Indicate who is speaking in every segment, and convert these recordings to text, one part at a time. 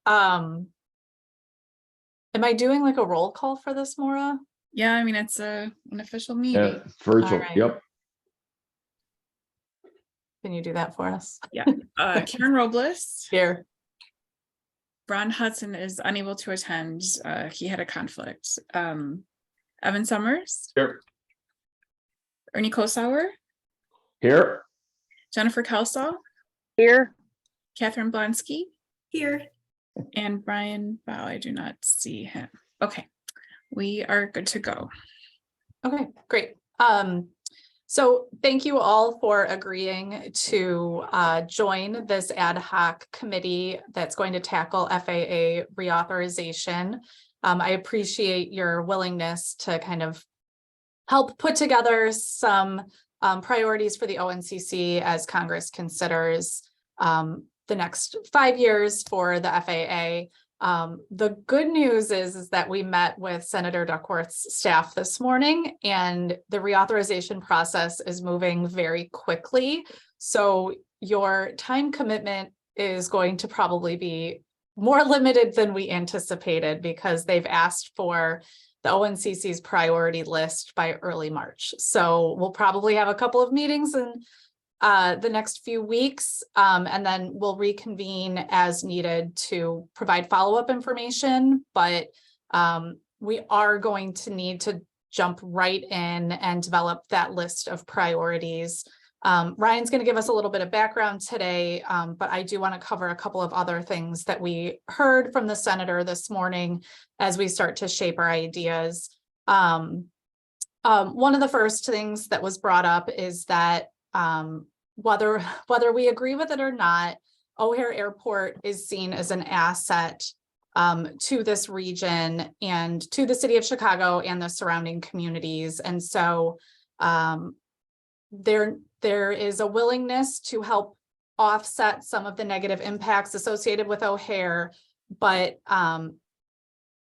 Speaker 1: Am I doing like a roll call for this, Maura?
Speaker 2: Yeah, I mean, it's an official meeting.
Speaker 3: Virtual.
Speaker 1: All right.
Speaker 3: Yep.
Speaker 1: Can you do that for us?
Speaker 2: Yeah. Karen Robles.
Speaker 1: Here.
Speaker 2: Ron Hudson is unable to attend. He had a conflict. Evan Summers.
Speaker 3: Here.
Speaker 2: Ernie Kosauer.
Speaker 3: Here.
Speaker 2: Jennifer Kelsall.
Speaker 4: Here.
Speaker 2: Catherine Blonsky.
Speaker 4: Here.
Speaker 2: And Brian Bao. I do not see him. Okay. We are good to go.
Speaker 1: Okay, great. So thank you all for agreeing to join this ad hoc committee that's going to tackle FAA reauthorization. I appreciate your willingness to kind of help put together some priorities for the ONCC as Congress considers the next 5 years for the FAA. The good news is that we met with Senator Duckworth's staff this morning, and the reauthorization process is moving very quickly. So your time commitment is going to probably be more limited than we anticipated, because they've asked for the ONCC's priority list by early March. So we'll probably have a couple of meetings in the next few weeks, and then we'll reconvene as needed to provide follow-up information, but we are going to need to jump right in and develop that list of priorities. Ryan's going to give us a little bit of background today, but I do want to cover a couple of other things that we heard from the senator this morning as we start to shape our ideas. One of the first things that was brought up is that whether we agree with it or not, O'Hare Airport is seen as an asset to this region and to the city of Chicago and the surrounding communities. And so there is a willingness to help offset some of the negative impacts associated with O'Hare, but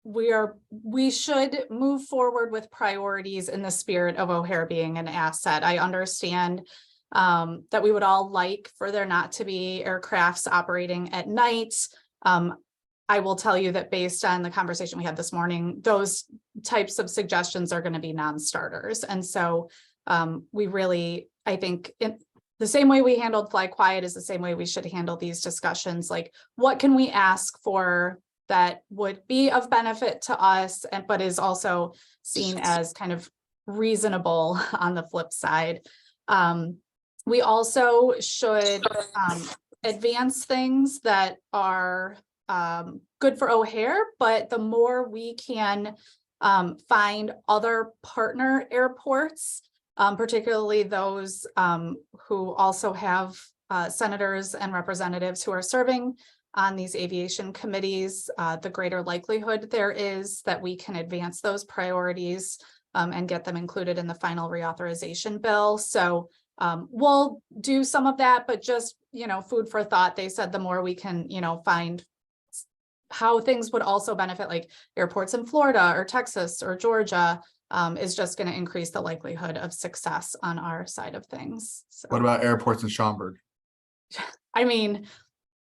Speaker 1: we should move forward with priorities in the spirit of O'Hare being an asset. I understand that we would all like for there not to be aircrafts operating at night. I will tell you that based on the conversation we had this morning, those types of suggestions are going to be non-starters. And so we really, I think the same way we handled Fly Quiet is the same way we should handle these discussions. Like, what can we ask for that would be of benefit to us, but is also seen as kind of reasonable on the flip side. We also should advance things that are good for O'Hare, but the more we can find other partner airports, particularly those who also have senators and representatives who are serving on these aviation committees, the greater likelihood there is that we can advance those priorities and get them included in the final reauthorization bill. So we'll do some of that, but just, food for thought. They said the more we can, find how things would also benefit, like airports in Florida or Texas or Georgia, is just going to increase the likelihood of success on our side of things. So,
Speaker 5: what about airports in Schaumburg?
Speaker 1: I mean,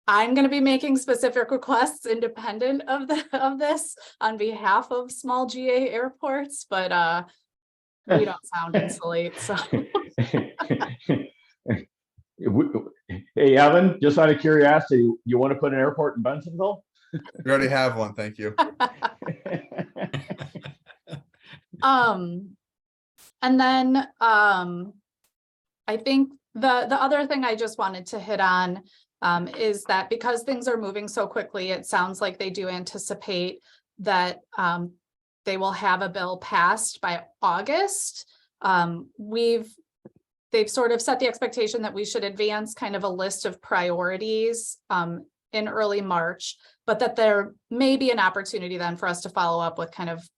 Speaker 1: I'm going to be making specific requests independent of this on behalf of small GA airports, but we don't sound insulate. So,
Speaker 3: hey, Evan, just out of curiosity, you want to put an airport in Bensenville?
Speaker 5: We already have one, thank you.
Speaker 1: And then I think the other thing I just wanted to hit on is that because things are moving so quickly, it sounds like they do anticipate that they will have a bill passed by August. They've sort of set the expectation that we should advance kind of a list of priorities in early March, but that there may be an opportunity then for us to follow up with kind of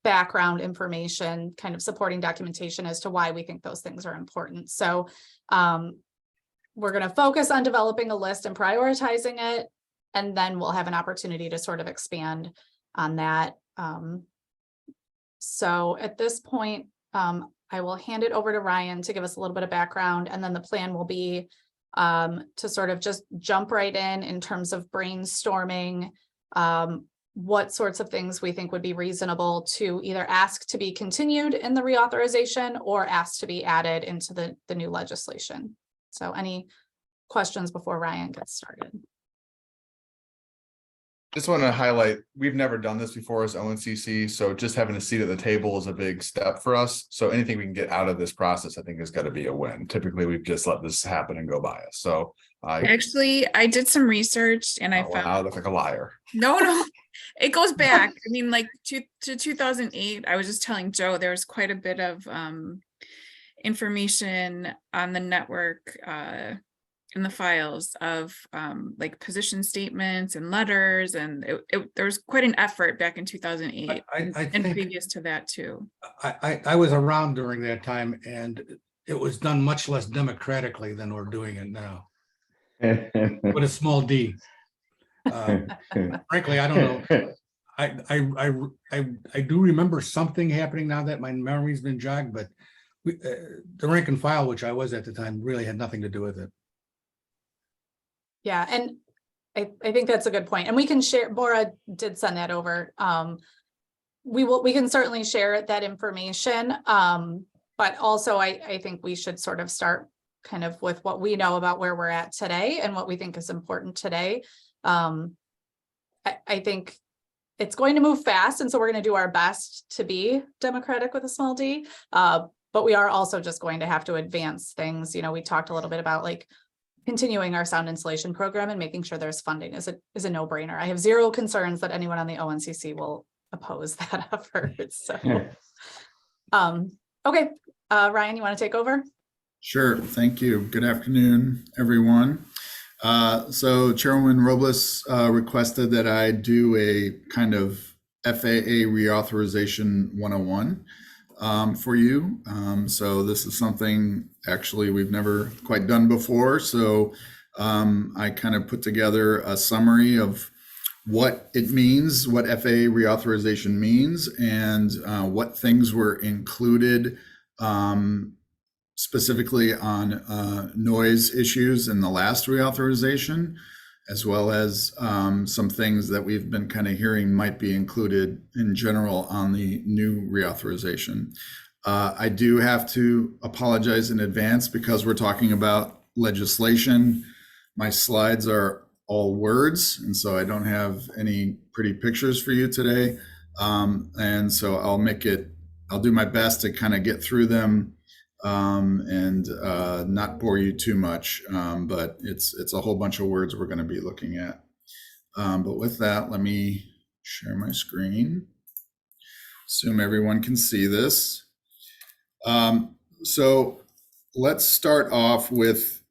Speaker 1: background information, kind of supporting documentation as to why we think those things are important. So we're going to focus on developing a list and prioritizing it, and then we'll have an opportunity to sort of expand on that. So at this point, I will hand it over to Ryan to give us a little bit of background, and then the plan will be to sort of just jump right in terms of brainstorming what sorts of things we think would be reasonable to either ask to be continued in the reauthorization or ask to be added into the new legislation. So any questions before Ryan gets started?
Speaker 5: Just want to highlight, we've never done this before as ONCC, so just having a seat at the table is a big step for us. So anything we can get out of this process, I think, has got to be a win. Typically, we've just let this happen and go by us. So
Speaker 2: Actually, I did some research and I
Speaker 5: wow,
Speaker 2: found
Speaker 5: I look like a liar.
Speaker 2: no, it goes back. I mean, like to 2008. I was just telling Joe there was quite a bit of information on the network in the files of like position statements and letters, and there was quite an effort back in 2008
Speaker 4: I
Speaker 2: and
Speaker 4: think
Speaker 2: previous to that too.
Speaker 4: I was around during that time, and it was done much less democratically than we're doing it now, with a small d. Frankly, I don't know. I do remember something happening now that my memory's been jogged, but the rank and file, which I was at the time, really had nothing to do with it.
Speaker 1: Yeah, and I think that's a good point. And we can share, Bora did send that over. We can certainly share that information. But also I think we should sort of start kind of with what we know about where we're at today and what we think is important today. I think it's going to move fast, and so we're going to do our best to be democratic with a small d. But we are also just going to have to advance things. You know, we talked a little bit about like continuing our sound installation program and making sure there's funding is a no-brainer. I have zero concerns that anyone on the ONCC will oppose that effort. So, okay, Ryan, you want to take over?
Speaker 6: Sure. Thank you. Good afternoon, everyone. So Chairwoman Robles requested that I do a kind of FAA Reauthorization 101 for you. So this is something actually we've never quite done before. So I kind of put together a summary of what it means, what FAA Reauthorization means, and what things were included specifically on noise issues in the last reauthorization, as well as some things that we've been kind of hearing might be included in general on the new reauthorization. I do have to apologize in advance because we're talking about legislation. My slides are all words, and so I don't have any pretty pictures for you today. And so I'll do my best to kind of get through them and not bore you too much, but it's a whole bunch of words we're going to be looking at. But with that, let me share my screen. Assume everyone can see this. So let's start off with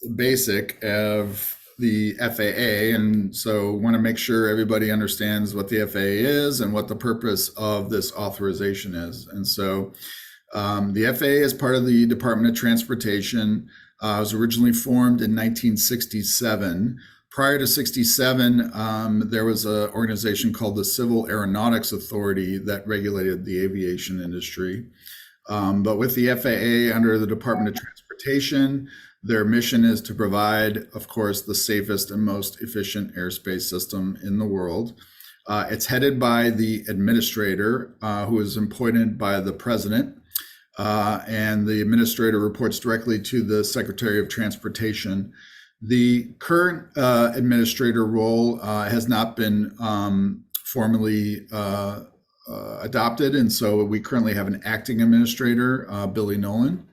Speaker 6: the basic of the FAA. And so want to make sure everybody understands what the FAA is and what the purpose of this authorization is. And so the FAA is part of the Department of Transportation. It was originally formed in 1967. Prior to 67, there was an organization called the Civil Aeronautics Authority that regulated the aviation industry. But with the FAA under the Department of Transportation, their mission is to provide, of course, the safest and most efficient airspace system in the world. It's headed by the administrator, who is appointed by the president. And the administrator reports directly to the Secretary of Transportation. The current administrator role has not been formally adopted, and so we currently have an acting administrator, Billy Nolan.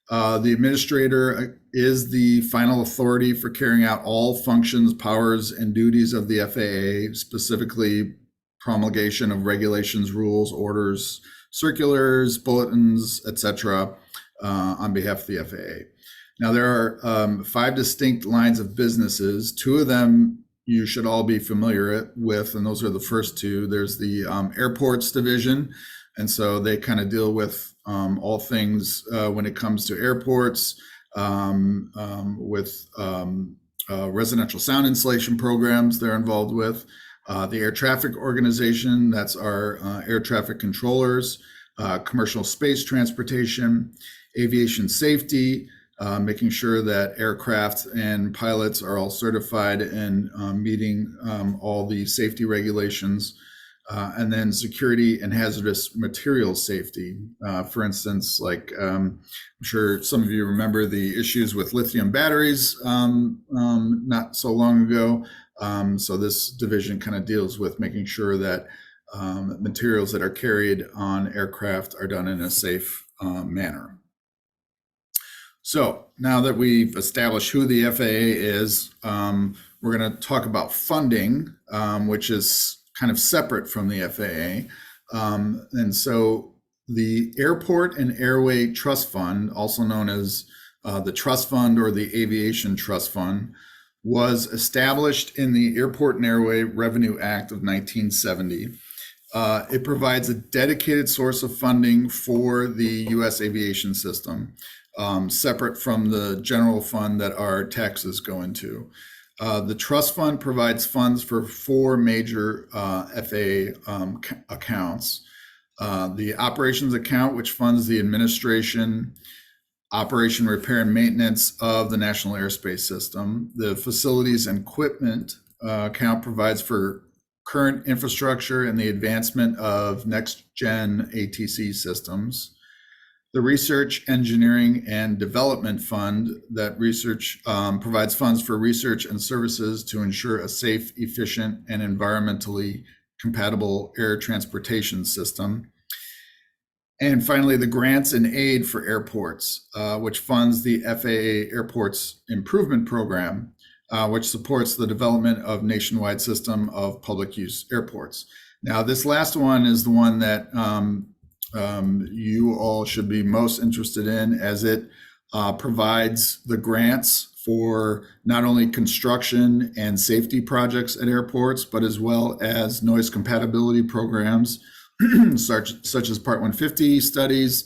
Speaker 6: The administrator is the final authority for carrying out all functions, powers, and duties of the FAA, specifically promulgation of regulations, rules, orders, circulars, bulletins, etc., on behalf of the FAA. Now, there are 5 distinct lines of businesses. 2 of them you should all be familiar with, and those are the first 2. There's the airports division, and so they kind of deal with all things when it comes to airports, with residential sound installation programs they're involved with. The air traffic organization, that's our air traffic controllers, commercial space transportation, aviation safety, making sure that aircraft and pilots are all certified and meeting all the safety regulations. And then security and hazardous materials safety. For instance, like I'm sure some of you remember the issues with lithium batteries not so long ago. So this division kind of deals with making sure that materials that are carried on aircraft are done in a safe manner. So now that we've established who the FAA is, we're going to talk about funding, which is kind of separate from the FAA. And so the Airport and Airway Trust Fund, also known as the Trust Fund or the Aviation Trust Fund, was established in the Airport and Airway Revenue Act of 1970. It provides a dedicated source of funding for the U.S. aviation system, separate from the general fund that our taxes go into. The trust fund provides funds for 4 major FAA accounts. The operations account, which funds the administration, operation, repair, and maintenance of the National Airspace System. The facilities and equipment account provides for current infrastructure and the advancement of next-gen ATC systems. The Research, Engineering, and Development Fund that provides funds for research and services to ensure a safe, efficient, and environmentally compatible air transportation system. And finally, the Grants and Aid for Airports, which funds the FAA Airports Improvement Program, which supports the development of nationwide system of public use airports. Now, this last one is the one that you all should be most interested in, as it provides the grants for not only construction and safety projects at airports, but as well as noise compatibility programs, such as Part 150 studies,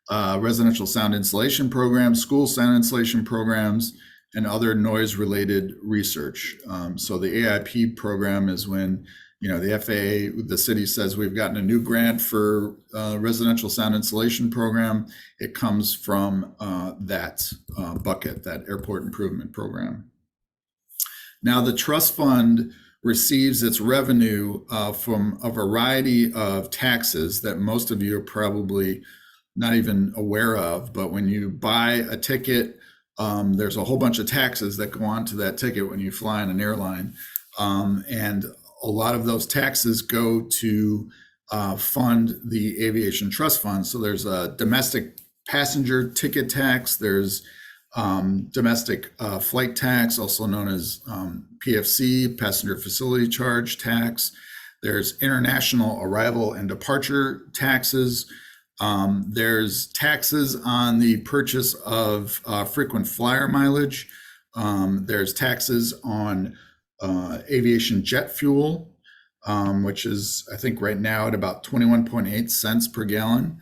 Speaker 6: residential sound insulation programs, school sound insulation programs, and other noise-related research. So the AIP program is when the FAA, the city says we've gotten a new grant for residential sound insulation program. It comes from that bucket, that airport improvement program. Now, the trust fund receives its revenue from a variety of taxes that most of you are probably not even aware of. But when you buy a ticket, there's a whole bunch of taxes that go on to that ticket when you fly on an airline. And a lot of those taxes go to fund the Aviation Trust Fund. So there's a domestic passenger ticket tax, there's domestic flight tax, also known as PFC, passenger facility charge tax. There's international arrival and departure taxes. There's taxes on the purchase of frequent flyer mileage. There's taxes on aviation jet fuel, which is, I think right now at about 21.8 cents per gallon,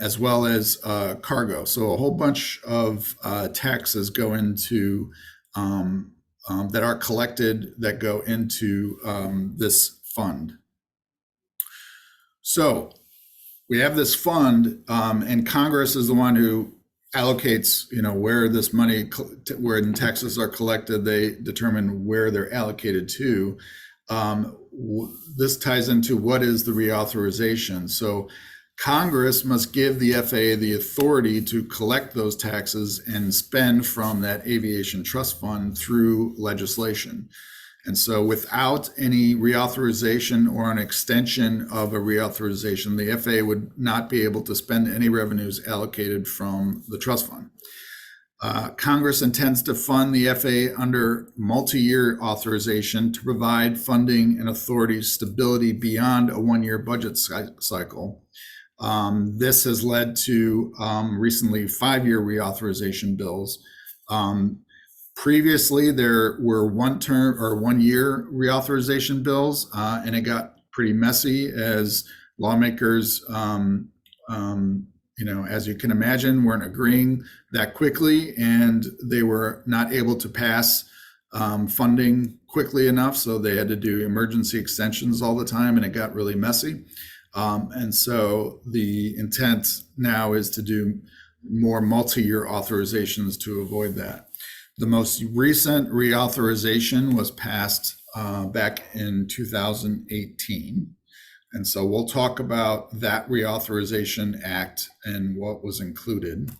Speaker 6: as well as cargo. So a whole bunch of taxes go into, that are collected, that go into this fund. So we have this fund, and Congress is the one who allocates, where this money, where in taxes are collected, they determine where they're allocated to. This ties into what is the reauthorization. So Congress must give the FAA the authority to collect those taxes and spend from that aviation trust fund through legislation. And so without any reauthorization or an extension of a reauthorization, the FAA would not be able to spend any revenues allocated from the trust fund. Congress intends to fund the FAA under multi-year authorization to provide funding and authority stability beyond a one-year budget cycle. This has led to recently 5-year reauthorization bills. Previously, there were one-year reauthorization bills, and it got pretty messy as lawmakers, as you can imagine, weren't agreeing that quickly, and they were not able to pass funding quickly enough. So they had to do emergency extensions all the time, and it got really messy. And so the intent now is to do more multi-year authorizations to avoid that. The most recent reauthorization was passed back in 2018. And so we'll talk about that Reauthorization Act and what was included.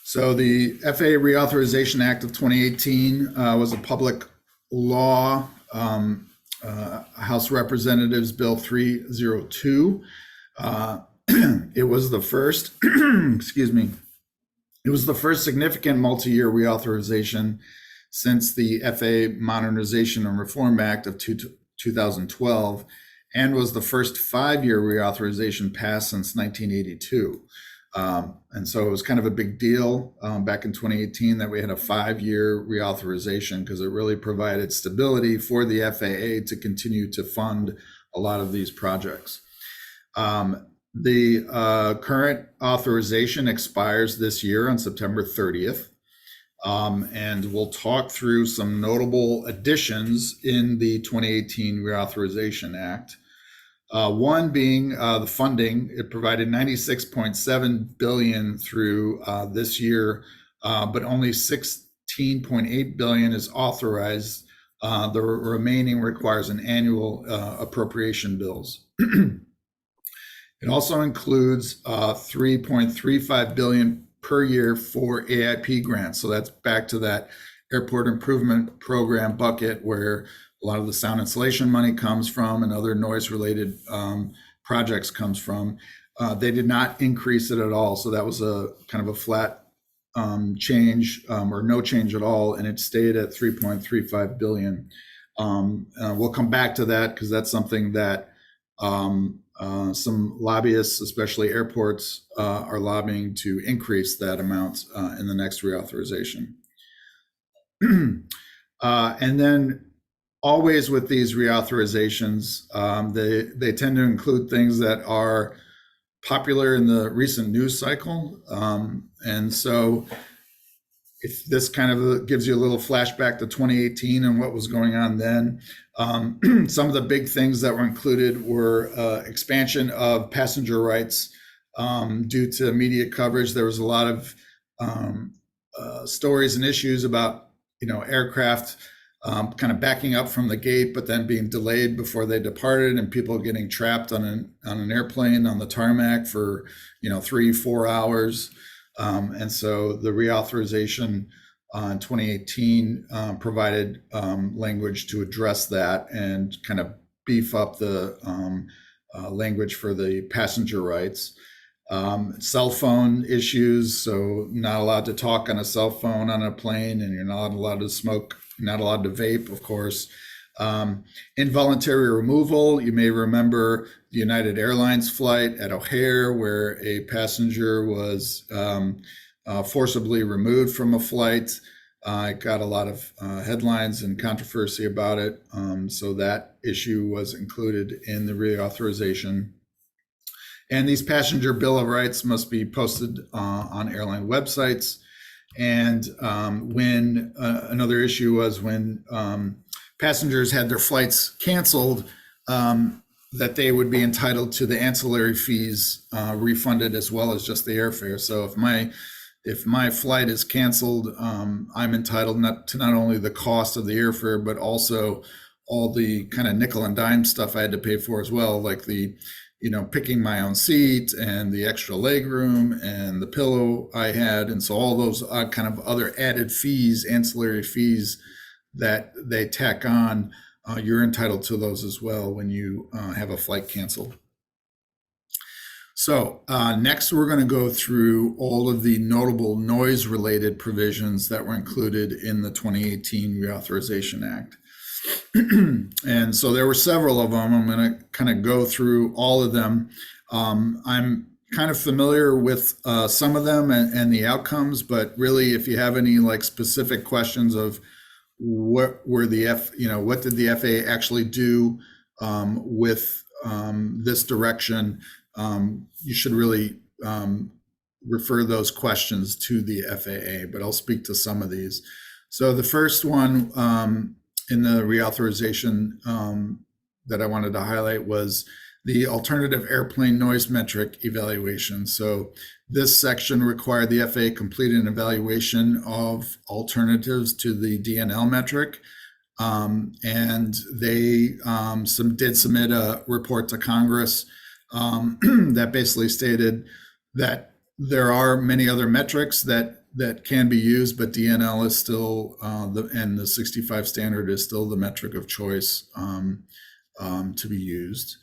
Speaker 6: So the FAA Reauthorization Act of 2018 was a public law, House Representatives Bill 302. It was the first, excuse me, it was the first significant multi-year reauthorization since the FAA Modernization and Reform Act of 2012, and was the first 5-year reauthorization passed since 1982. And so it was kind of a big deal back in 2018 that we had a 5-year reauthorization, because it really provided stability for the FAA to continue to fund a lot of these projects. The current authorization expires this year on September 30th. And we'll talk through some notable additions in the 2018 Reauthorization Act. One being the funding. It provided $96.7 billion through this year, but only $16.8 billion is authorized. The remaining requires an annual appropriation bills. It also includes $3.35 billion per year for AIP grants. So that's back to that airport improvement program bucket where a lot of the sound insulation money comes from and other noise related projects comes from. They did not increase it at all. So that was a kind of a flat change or no change at all. And it stayed at $3.35 billion. We'll come back to that because that's something that some lobbyists, especially airports, are lobbying to increase that amount in the next reauthorization. And then always with these reauthorizations, they tend to include things that are popular in the recent news cycle. And so if this kind of gives you a little flashback to 2018 and what was going on then, some of the big things that were included were expansion of passenger rights due to media coverage. There was a lot of stories and issues about, aircraft kind of backing up from the gate, but then being delayed before they departed, and people getting trapped on an airplane on the tarmac for 3-4 hours. And so the reauthorization in 2018 provided language to address that and kind of beef up the language for the passenger rights. Cell phone issues, so not allowed to talk on a cell phone on a plane, and you're not allowed to smoke, not allowed to vape, of course. Involuntary removal. You may remember the United Airlines flight at O'Hare where a passenger was forcibly removed from a flight. It got a lot of headlines and controversy about it. So that issue was included in the reauthorization. And these passenger Bill of Rights must be posted on airline websites. And when another issue was when passengers had their flights canceled, that they would be entitled to the ancillary fees refunded as well as just the airfare. So if my flight is canceled, I'm entitled not only the cost of the airfare, but also all the kind of nickel and dime stuff I had to pay for as well, like the picking my own seat and the extra leg room and the pillow I had. And so all those kind of other added fees, ancillary fees that they tack on, you're entitled to those as well when you have a flight canceled. So next, we're going to go through all of the notable noise-related provisions that were included in the 2018 Reauthorization Act. And so there were several of them. I'm going to kind of go through all of them. I'm kind of familiar with some of them and the outcomes, but really, if you have any specific questions of what did the FAA actually do with this direction, you should really refer those questions to the FAA, but I'll speak to some of these. So the first one in the reauthorization that I wanted to highlight was the alternative airplane noise metric evaluation. So this section required the FAA complete an evaluation of alternatives to the DNL metric. And they did submit a report to Congress that basically stated that there are many other metrics that can be used, but DNL is still and the 65 standard is still the metric of choice to be used.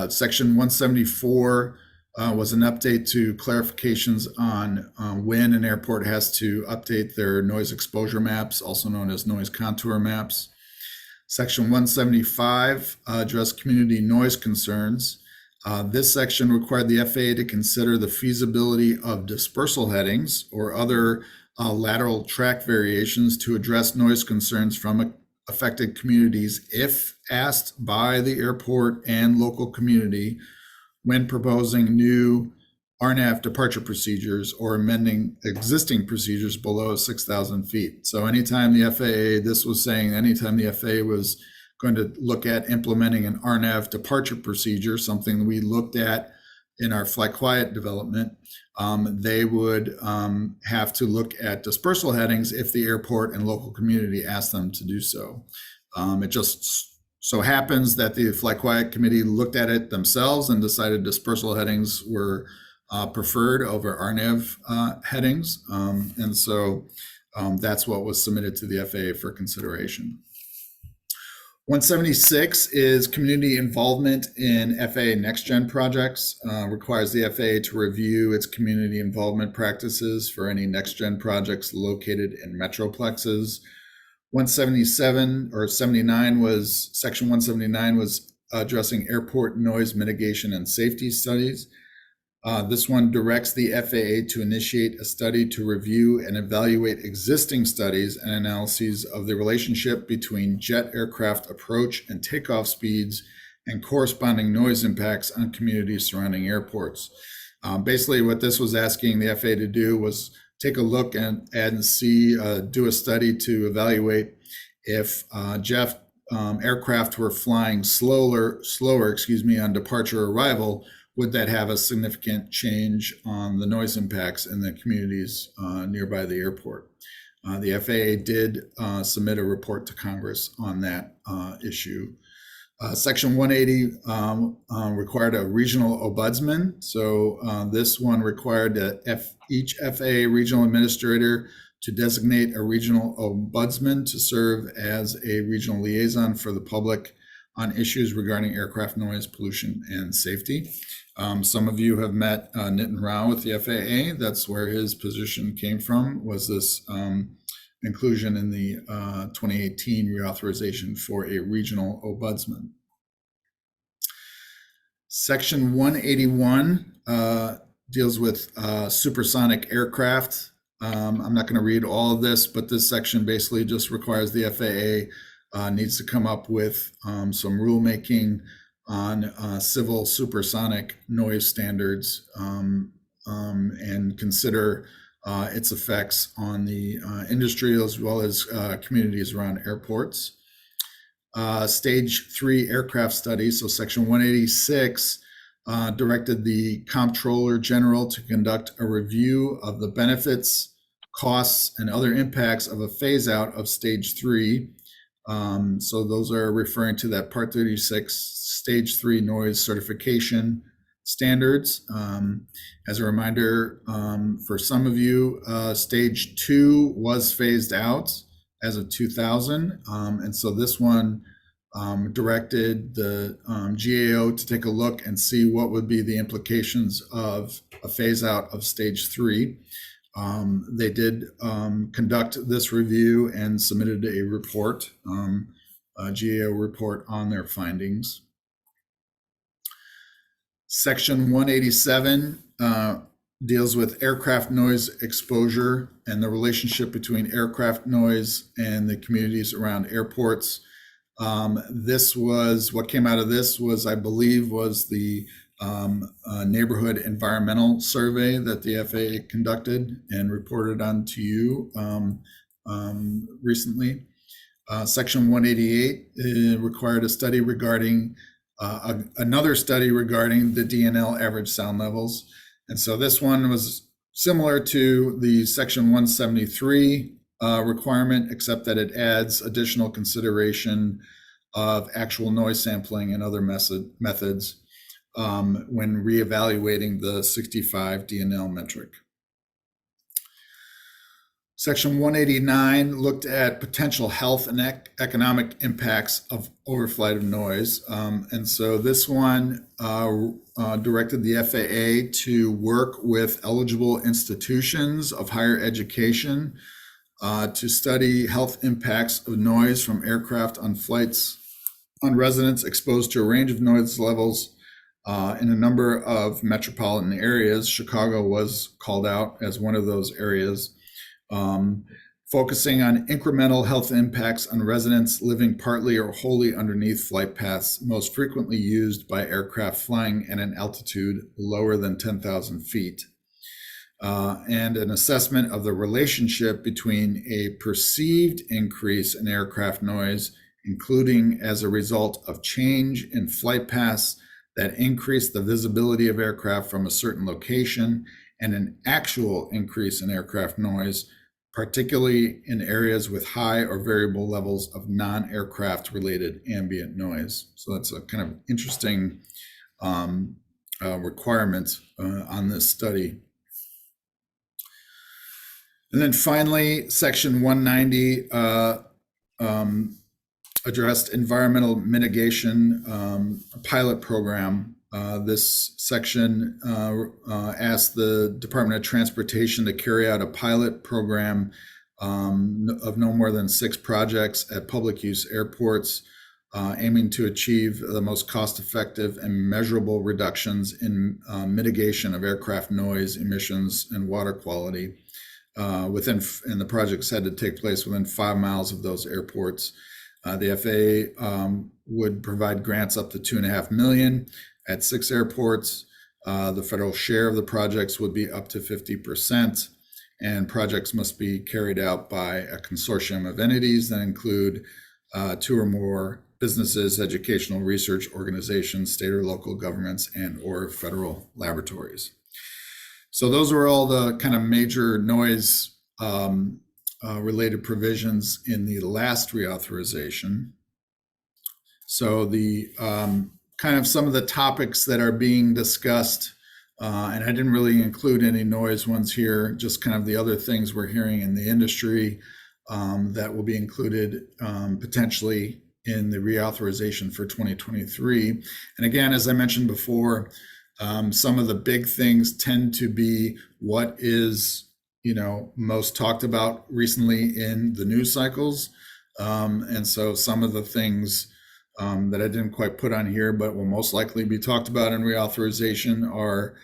Speaker 6: Section 174 was an update to clarifications on when an airport has to update their noise exposure maps, also known as noise contour maps. Section 175 addressed community noise concerns. This section required the FAA to consider the feasibility of dispersal headings or other lateral track variations to address noise concerns from affected communities if asked by the airport and local community when proposing new RNAV departure procedures or amending existing procedures below 6,000 feet. So anytime the FAA, this was saying anytime the FAA was going to look at implementing an RNAV departure procedure, something we looked at in our flight quiet development, they would have to look at dispersal headings if the airport and local community asked them to do so. It just so happens that the flight quiet committee looked at it themselves and decided dispersal headings were preferred over RNAV headings. And so that's what was submitted to the FAA for consideration. 176 is community involvement in FAA Next Gen projects, requires the FAA to review its community involvement practices for any Next Gen projects located in metroplexes. 177 or 79 was, section 179 was addressing airport noise mitigation and safety studies. This one directs the FAA to initiate a study to review and evaluate existing studies and analyses of the relationship between jet aircraft approach and takeoff speeds and corresponding noise impacts on communities surrounding airports. Basically, what this was asking the FAA to do was take a look and see, do a study to evaluate if jet aircraft were flying slower, on departure arrival, would that have a significant change on the noise impacts in the communities nearby the airport? The FAA did submit a report to Congress on that issue. Section 180 required a regional ombudsman. So this one required that each FAA regional administrator to designate a regional ombudsman to serve as a regional liaison for the public on issues regarding aircraft noise, pollution, and safety. Some of you have met Nitin Rao with the FAA. That's where his position came from, was this inclusion in the 2018 reauthorization for a regional ombudsman. Section 181 deals with supersonic aircraft. I'm not going to read all of this, but this section basically just requires the FAA needs to come up with some rulemaking on civil supersonic noise standards and consider its effects on the industry as well as communities around airports. Stage 3 aircraft studies, so section 186 directed the Comptroller General to conduct a review of the benefits, costs, and other impacts of a phase out of stage 3. So those are referring to that Part 36 stage 3 noise certification standards. As a reminder, for some of you, stage 2 was phased out as of 2000. And so this one directed the GAO to take a look and see what would be the implications of a phase out of stage 3. They did conduct this review and submitted a report, a GAO report on their findings. Section 187 deals with aircraft noise exposure and the relationship between aircraft noise and the communities around airports. This was, what came out of this was, I believe, was the neighborhood environmental survey that the FAA conducted and reported on to you recently. Section 188 required a study regarding another study regarding the DNL average sound levels. And so this one was similar to the Section 173 requirement, except that it adds additional consideration of actual noise sampling and other methods when reevaluating the 65 DNL metric. Section 189 looked at potential health and economic impacts of overflight of noise. And so this one directed the FAA to work with eligible institutions of higher education to study health impacts of noise from aircraft on flights on residents exposed to a range of noise levels in a number of metropolitan areas. Chicago was called out as one of those areas. Focusing on incremental health impacts on residents living partly or wholly underneath flight paths most frequently used by aircraft flying at an altitude lower than 10,000 feet, and an assessment of the relationship between a perceived increase in aircraft noise, including as a result of change in flight paths that increase the visibility of aircraft from a certain location, and an actual increase in aircraft noise, particularly in areas with high or variable levels of non-aircraft related ambient noise. So that's a kind of interesting requirement on this study. And then finally, Section 190 addressed environmental mitigation pilot program. This section asked the Department of Transportation to carry out a pilot program of no more than 6 projects at public use airports, aiming to achieve the most cost-effective and measurable reductions in mitigation of aircraft noise emissions and water quality. And the projects had to take place within 5 miles of those airports. The FAA would provide grants up to $2.5 million at 6 airports. The federal share of the projects would be up to 50%, and projects must be carried out by a consortium of entities that include 2 or more businesses, educational research organizations, state or local governments, and or federal laboratories. So those are all the kind of major noise related provisions in the last reauthorization. So the kind of some of the topics that are being discussed, and I didn't really include any noise ones here, just kind of the other things we're hearing in the industry that will be included potentially in the reauthorization for 2023. And again, as I mentioned before, some of the big things tend to be what is, most talked about recently in the news cycles. And so some of the things that I didn't quite put on here, but will most likely be talked about in reauthorization are,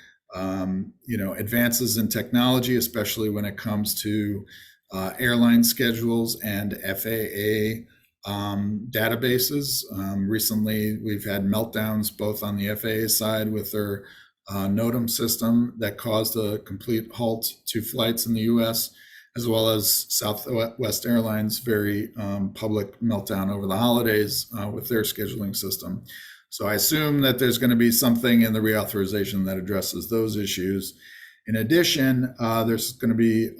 Speaker 6: advances in technology, especially when it comes to airline schedules and FAA databases. Recently, we've had meltdowns both on the FAA side with their NOTAM system that caused a complete halt to flights in the US, as well as Southwest Airlines' very public meltdown over the holidays with their scheduling system. So I assume that there's going to be something in the reauthorization that addresses those issues. In addition, there's going to be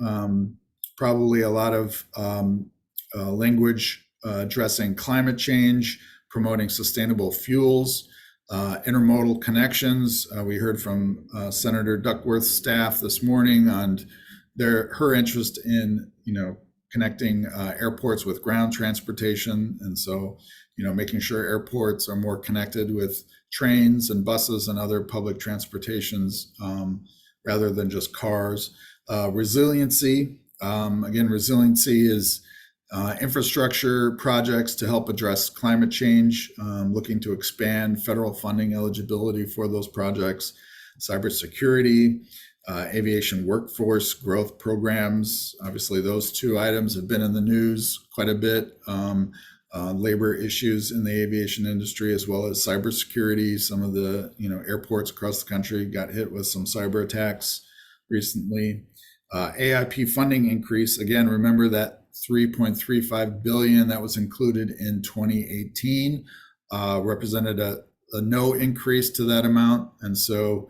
Speaker 6: probably a lot of language addressing climate change, promoting sustainable fuels, intermodal connections. We heard from Senator Duckworth's staff this morning on her interest in, connecting airports with ground transportation. And so, making sure airports are more connected with trains and buses and other public transportations rather than just cars. Resiliency. Again, resiliency is infrastructure projects to help address climate change, looking to expand federal funding eligibility for those projects. Cybersecurity, aviation workforce growth programs. Obviously, those 2 items have been in the news quite a bit. Labor issues in the aviation industry, as well as cybersecurity. Some of the airports across the country got hit with some cyber attacks recently. AIP funding increase. Again, remember that $3.35 billion that was included in 2018 represented a no increase to that amount. And so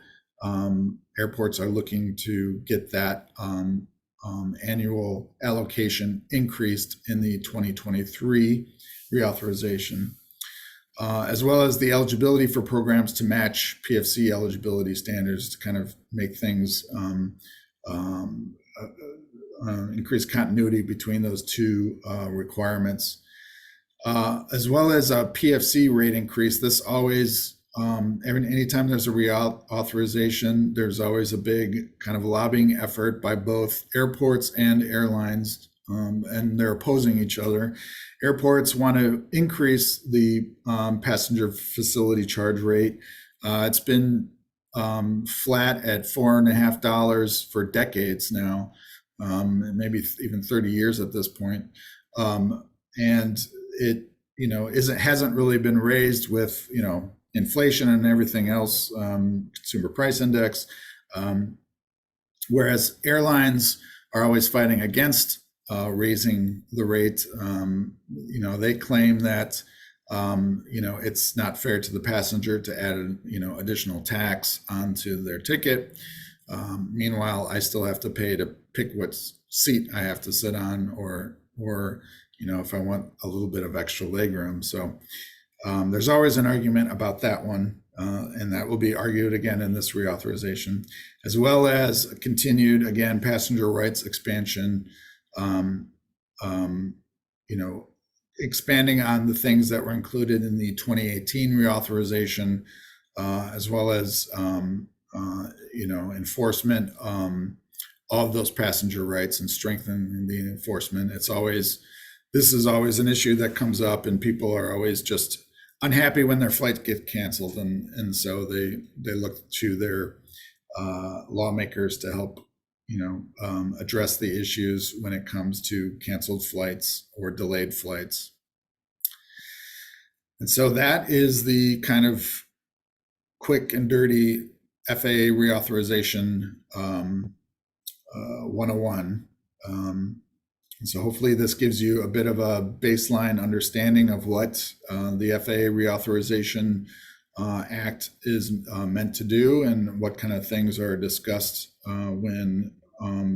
Speaker 6: airports are looking to get that annual allocation increased in the 2023 reauthorization, as well as the eligibility for programs to match PFC eligibility standards to kind of make things increase continuity between those two requirements, as well as a PFC rate increase. This always, anytime there's a reauthorization, there's always a big kind of lobbying effort by both airports and airlines, and they're opposing each other. Airports want to increase the passenger facility charge rate. It's been flat at $4.50 for decades now, and maybe even 30 years at this point. And it, hasn't really been raised with, inflation and everything else, consumer price index. Whereas airlines are always fighting against raising the rate. They claim that, it's not fair to the passenger to add, additional tax onto their ticket. Meanwhile, I still have to pay to pick what seat I have to sit on, or if I want a little bit of extra legroom. So there's always an argument about that one, and that will be argued again in this reauthorization, as well as continued, again, passenger rights expansion, expanding on the things that were included in the 2018 reauthorization, as well as, enforcement of those passenger rights and strengthening the enforcement. This is always an issue that comes up, and people are always just unhappy when their flights get canceled. And so they look to their lawmakers to help, address the issues when it comes to canceled flights or delayed flights. And so that is the kind of quick and dirty FAA reauthorization 101. And so hopefully this gives you a bit of a baseline understanding of what the FAA Reauthorization Act is meant to do, and what kind of things are discussed when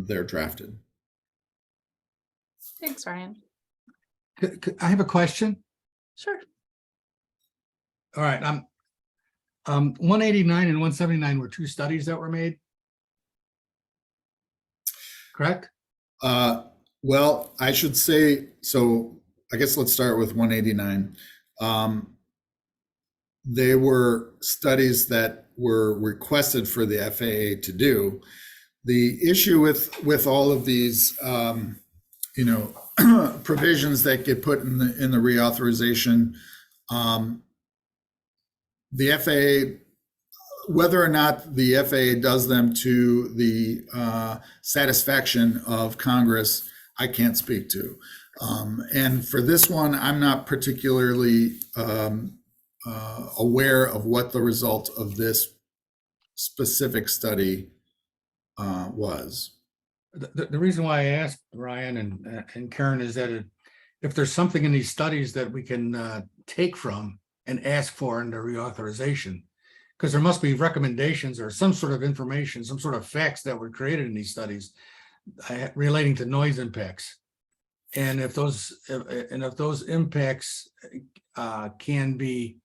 Speaker 6: they're drafted.
Speaker 1: Thanks, Ryan.
Speaker 4: I have a question.
Speaker 1: Sure.
Speaker 4: All right. 189 and 179 were two studies that were made, correct?
Speaker 6: Well, I should say, so I guess let's start with 189. They were studies that were requested for the FAA to do. The issue with all of these, provisions that get put in the reauthorization, the FAA, whether or not the FAA does them to the satisfaction of Congress, I can't speak to. And for this one, I'm not particularly aware of what the result of this specific study was.
Speaker 4: The reason why I asked Ryan and Karen is that if there's something in these studies that we can take from and ask for in the reauthorization, because there must be recommendations or some sort of information, some sort of facts that were created in these studies relating to noise impacts. And if those impacts can be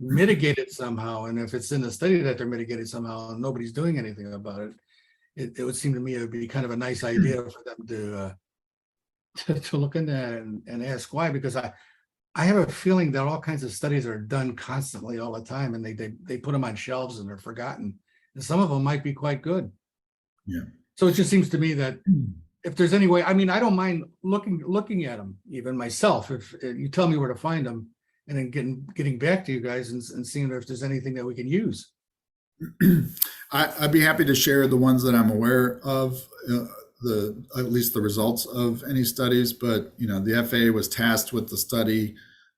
Speaker 4: mitigated somehow, and if it's in the study that they're mitigated somehow and nobody's doing anything about it, it would seem to me it would be kind of a nice idea for them to look into that and ask why, because I have a feeling that all kinds of studies are done constantly all the time, and they put them on shelves and they're forgotten, and some of them might be quite good.
Speaker 6: Yeah.
Speaker 4: So it just seems to me that if there's any way, I mean, I don't mind looking at them even myself, if you tell me where to find them, and then getting back to you guys and seeing if there's anything that we can use.
Speaker 6: I'd be happy to share the ones that I'm aware of, at least the results of any studies, but the FAA was tasked with the study,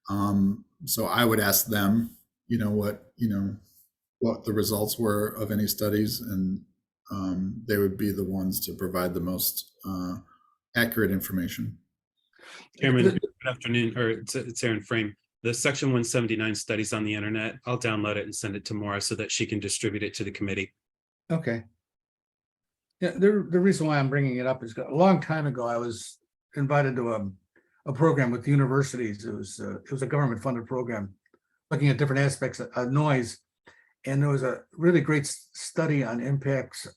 Speaker 6: so I would ask them, what the results were of any studies, and they would be the ones to provide the most accurate information.
Speaker 7: Chairman, good afternoon, or it's Aaron Frame. The Section 179 study's on the internet. I'll download it and send it to Maura so that she can distribute it to the committee.
Speaker 4: Okay. Yeah, the reason why I'm bringing it up is a long time ago, I was invited to a program with universities. It was a government funded program looking at different aspects of noise. And there was a really great study on impacts,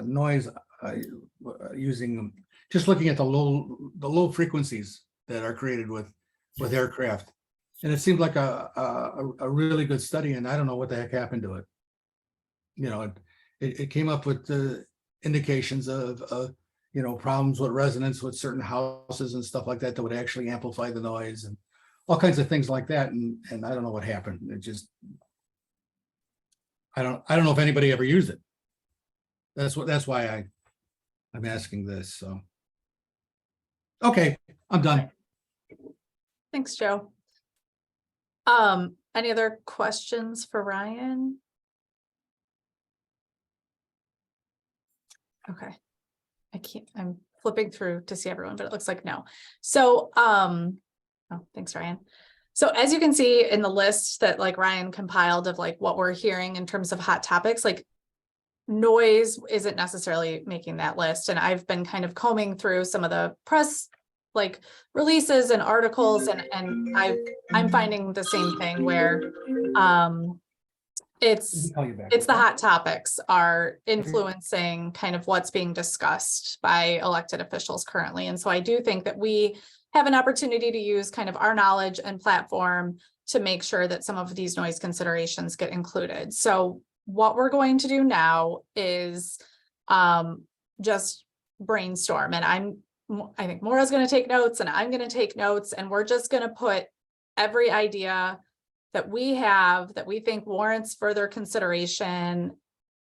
Speaker 4: noise using, just looking at the low frequencies that are created with aircraft. And it seemed like a really good study, and I don't know what the heck happened to it. You know, it came up with the indications of problems with resonance with certain houses and stuff like that that would actually amplify the noise and all kinds of things like that. And I don't know what happened. It just, I don't know if anybody ever used it. That's why I'm asking this. So, okay, I'm done.
Speaker 1: Thanks, Joe. Any other questions for Ryan? Okay. I'm flipping through to see everyone, but it looks like no. So, oh, thanks, Ryan. So as you can see in the list that like Ryan compiled of like what we're hearing in terms of hot topics, like noise isn't necessarily making that list. And I've been kind of combing through some of the press like releases and articles, and I'm finding the same thing where it's the hot topics are influencing kind of what's being discussed by elected officials currently. And so I do think that we have an opportunity to use kind of our knowledge and platform to make sure that some of these noise considerations get included. So what we're going to do now is just brainstorm, and I think Maura's going to take notes and I'm going to take notes, and we're just going to put every idea that we have that we think warrants further consideration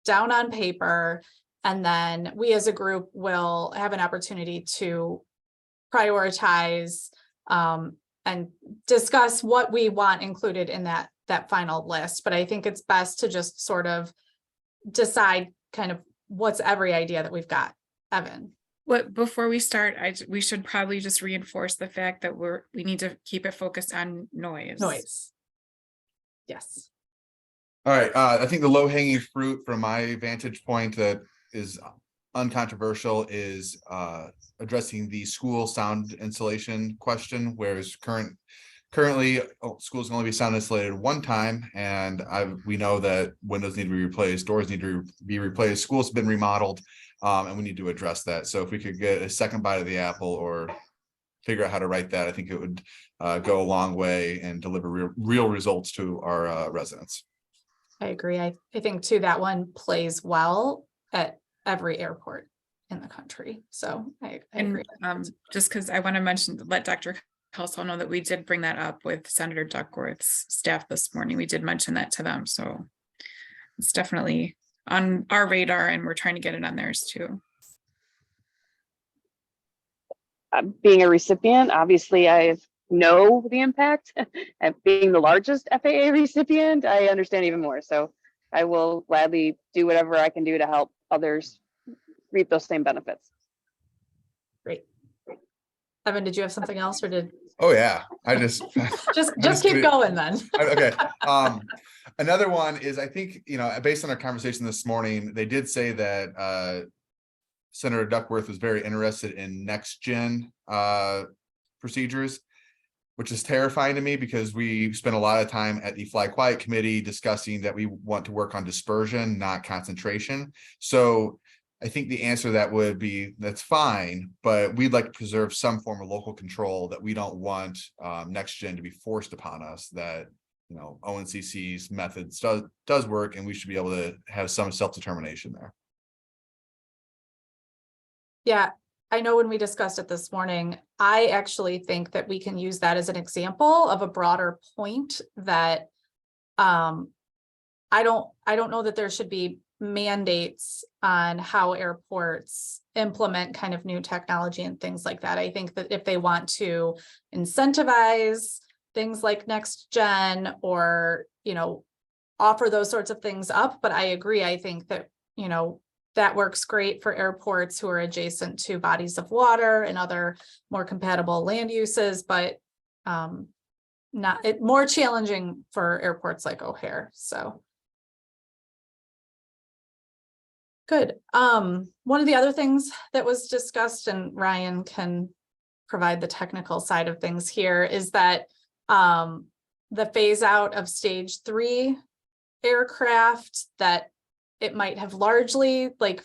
Speaker 1: down on paper. And then we as a group will have an opportunity to prioritize and discuss what we want included in that final list. But I think it's best to just sort of decide kind of what's every idea that we've got. Evan.
Speaker 2: Before we start, we should probably just reinforce the fact that we need to keep it focused on noise.
Speaker 1: Yes.
Speaker 5: All right. I think the low-hanging fruit from my vantage point that is uncontroversial is addressing the school sound insulation question, whereas currently schools can only be sound insulated one time, and we know that windows need to be replaced, doors need to be replaced, schools have been remodeled, and we need to address that. So if we could get a second bite of the apple or figure out how to write that, I think it would go a long way and deliver real results to our residents.
Speaker 1: I agree. I think too that one plays well at every airport in the country. So I agree.
Speaker 2: Just because I want to let Dr. Kelso know that we did bring that up with Senator Duckworth's staff this morning. We did mention that to them. So it's definitely on our radar, and we're trying to get it on theirs too.
Speaker 8: Being a recipient, obviously I know the impact, and being the largest FAA recipient, I understand even more. So I will gladly do whatever I can do to help others reap those same benefits.
Speaker 1: Great. Evan, did you have something else, or did?
Speaker 5: Oh yeah, I just
Speaker 1: keep going then.
Speaker 5: Okay. Another one is, I think, based on our conversation this morning, they did say that Senator Duckworth was very interested in next gen procedures, which is terrifying to me because we spent a lot of time at the Fly Quiet Committee discussing that we want to work on dispersion, not concentration. So I think the answer to that would be, that's fine, but we'd like to preserve some form of local control, that we don't want next gen to be forced upon us, that ONCC's methods does work, and we should be able to have some self-determination there.
Speaker 1: Yeah, I know when we discussed it this morning, I actually think that we can use that as an example of a broader point that I don't know that there should be mandates on how airports implement kind of new technology and things like that. I think that if they want to incentivize things like next gen or, offer those sorts of things up, but I agree. I think that, that works great for airports who are adjacent to bodies of water and other more compatible land uses. But more challenging for airports like O'Hare, so. Good. One of the other things that was discussed, and Ryan can provide the technical side of things here, is that the phase out of stage 3 aircraft, that it might have largely, like,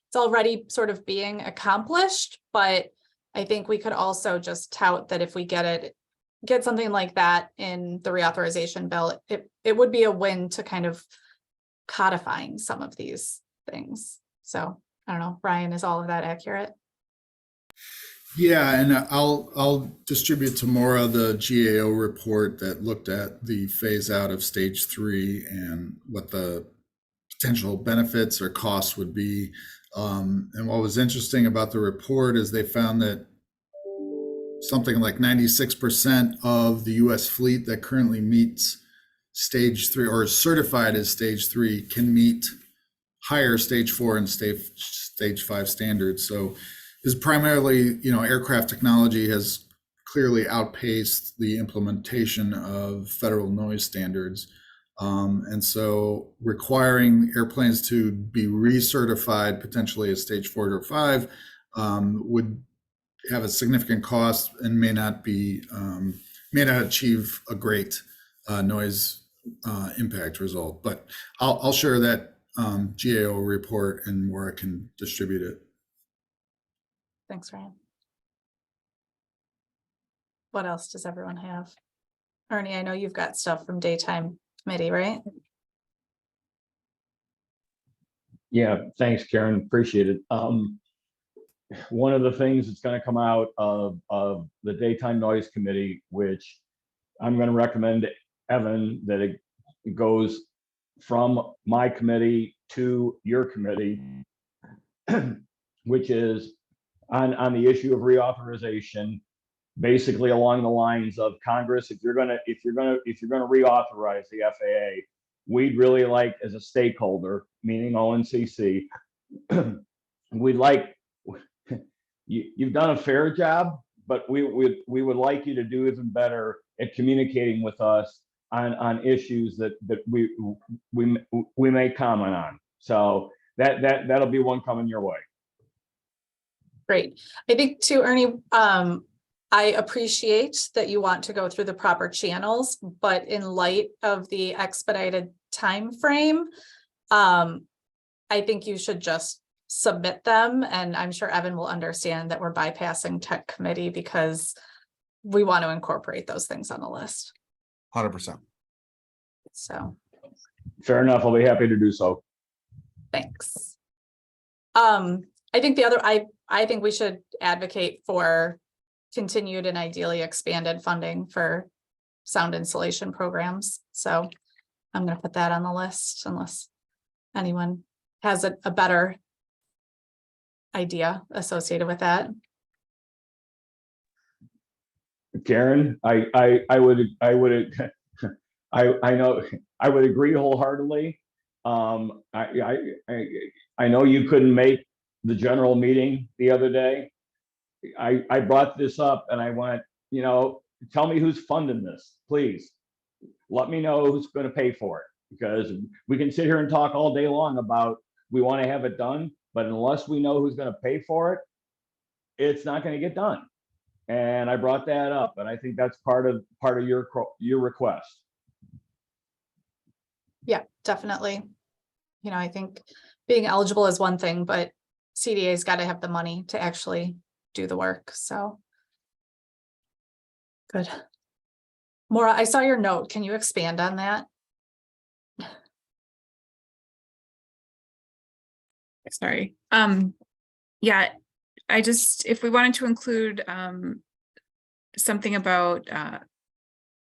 Speaker 1: it's already sort of being accomplished, but I think we could also just tout that if we get something like that in the reauthorization bill, it would be a win to kind of codifying some of these things. So I don't know, Ryan, is all of that accurate?
Speaker 6: Yeah, and I'll distribute tomorrow the GAO report that looked at the phase out of stage 3 and what the potential benefits or costs would be. And what was interesting about the report is they found that something like 96% of the US fleet that currently meets stage 3 or is certified as stage 3 can meet higher stage 4 and stage 5 standards. So is primarily, aircraft technology has clearly outpaced the implementation of federal noise standards. And so requiring airplanes to be recertified potentially as stage 4 or 5 would have a significant cost and may not achieve a great noise impact result. But I'll share that GAO report and where I can distribute it.
Speaker 1: Thanks, Ryan. What else does everyone have? Ernie, I know you've got stuff from daytime committee, right?
Speaker 3: Yeah, thanks, Karen. Appreciate it. One of the things that's going to come out of the daytime noise committee, which I'm going to recommend to Evan, that it goes from my committee to your committee, which is on the issue of reauthorization, basically along the lines of Congress, if you're gonna reauthorize the FAA, we'd really like, as a stakeholder, meaning ONCC, we'd like, you've done a fair job, but we would like you to do even better at communicating with us on issues that we may comment on. So that'll be one coming your way.
Speaker 1: Great. I think too, Ernie, I appreciate that you want to go through the proper channels, but in light of the expedited time frame, I think you should just submit them. And I'm sure Evan will understand that we're bypassing tech committee because we want to incorporate those things on the list.
Speaker 5: 100%.
Speaker 1: So
Speaker 3: fair enough. I'll be happy to do so.
Speaker 1: Thanks. I think I think we should advocate for continued and ideally expanded funding for sound insulation programs. So I'm going to put that on the list unless anyone has a better idea associated with that.
Speaker 3: Karen, I would agree wholeheartedly. I know you couldn't make the general meeting the other day. I brought this up and I went, tell me who's funding this, please. Let me know who's going to pay for it, because we can sit here and talk all day long about we want to have it done, but unless we know who's going to pay for it, it's not going to get done. And I brought that up, and I think that's part of your request.
Speaker 1: Yeah, definitely. I think being eligible is one thing, but CDA's got to have the money to actually do the work. So good. Maura, I saw your note. Can you expand on that?
Speaker 2: Sorry. Yeah, if we wanted to include something about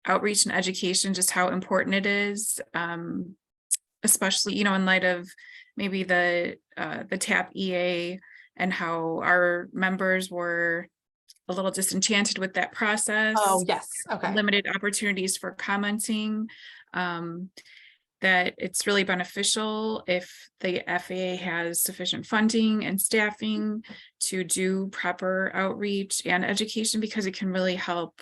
Speaker 2: outreach and education, just how important it is, especially, in light of maybe the TAP EA and how our members were a little disenchanted with that process.
Speaker 1: Oh, yes. Okay.
Speaker 2: Limited opportunities for commenting. That it's really beneficial if the FAA has sufficient funding and staffing to do proper outreach and education, because it can really help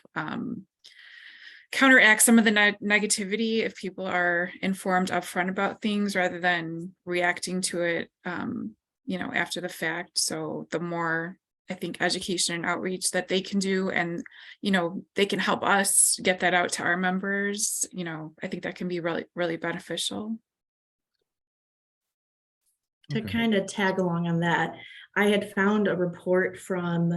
Speaker 2: counteract some of the negativity if people are informed upfront about things rather than reacting to it, after the fact. So the more, I think, education and outreach that they can do, and, they can help us get that out to our members, I think that can be really, really beneficial.
Speaker 9: To
Speaker 4: Okay.
Speaker 9: kind of tag along on that, I had found a report from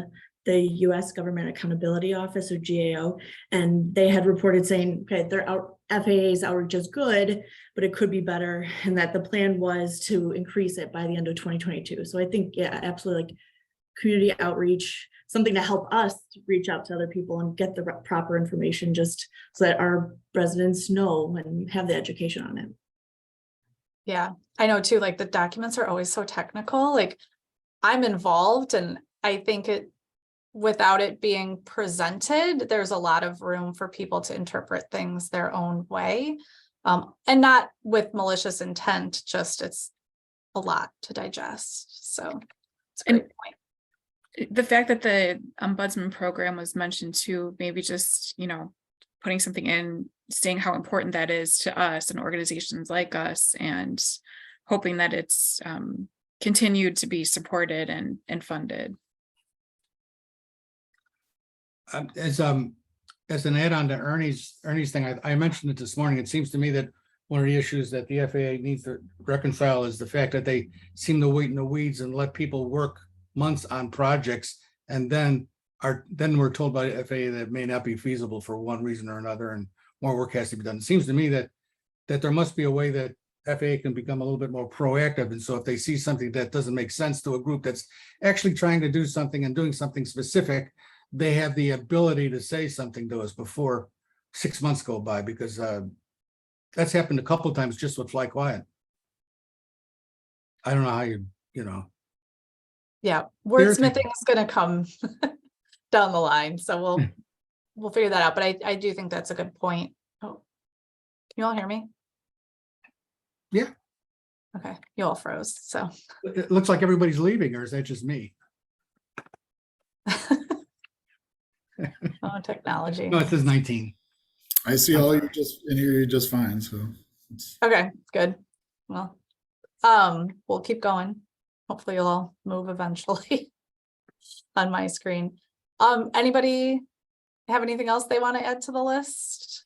Speaker 9: the U.S. Government Accountability Office, or GAO, and they had reported saying, okay, FAA's outreach is good, but it could be better, and that the plan was to increase it by the end of 2022. So I think, yeah, absolutely, like community outreach, something to help us reach out to other people and get the proper information, just so that our residents know and have the education on it.
Speaker 1: Yeah, I know too, like the documents are always so technical, like I'm involved, and I think without it being presented, there's a lot of room for people to interpret things their own way. And not with malicious intent, just it's a lot to digest. So it's a great point.
Speaker 2: The fact that the ombudsman program was mentioned too, maybe just, putting something in, saying how important that is to us and organizations like us, and hoping that it's continued to be supported and funded.
Speaker 4: As an add-on to Ernie's thing, I mentioned it this morning. It seems to me that one of the issues that the FAA needs to reconcile is the fact that they seem to wait in the weeds and let people work months on projects, and then we're told by the FAA that it may not be feasible for one reason or another, and more work has to be done. It seems to me that there must be a way that FAA can become a little bit more proactive, and so if they see something that doesn't make sense to a group that's actually trying to do something and doing something specific, they have the ability to say something to us before 6 months go by, because that's happened a couple of times just with Fly Quiet. I don't know how
Speaker 1: Yeah, wordsmithing is going to come down the line, so we'll figure that out. But I do think that's a good point. Oh, can you all hear me?
Speaker 4: Yeah.
Speaker 1: Okay, you all froze. So
Speaker 4: it looks like everybody's leaving, or is that just me?
Speaker 1: oh, technology.
Speaker 4: No, it says 19.
Speaker 6: I see all you just and hear you just fine. So
Speaker 1: Okay, good. Well, we'll keep going. Hopefully you'll all move eventually on my screen. Anybody have anything else they want to add to the list?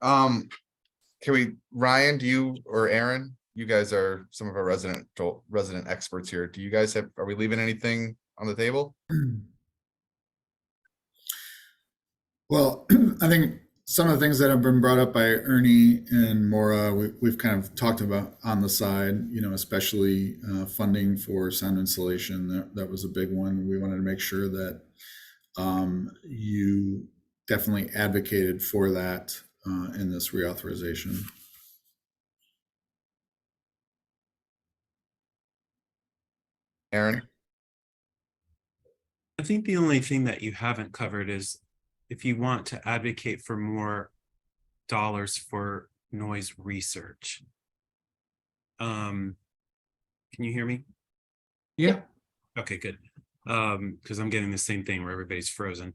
Speaker 5: Can we, Ryan, do you or Aaron, you guys are some of our resident experts here. Do you guys are we leaving anything on the table?
Speaker 6: Well, I think some of the things that have been brought up by Ernie and Maura, we've kind of talked about on the side, especially funding for sound insulation. That was a big one. We wanted to make sure that you definitely advocated for that in this reauthorization.
Speaker 5: Aaron?
Speaker 7: I think the only thing that you haven't covered is if you want to advocate for more dollars for noise research. Can you hear me?
Speaker 4: Yeah.
Speaker 7: Okay, good. Because I'm getting the same thing where everybody's frozen.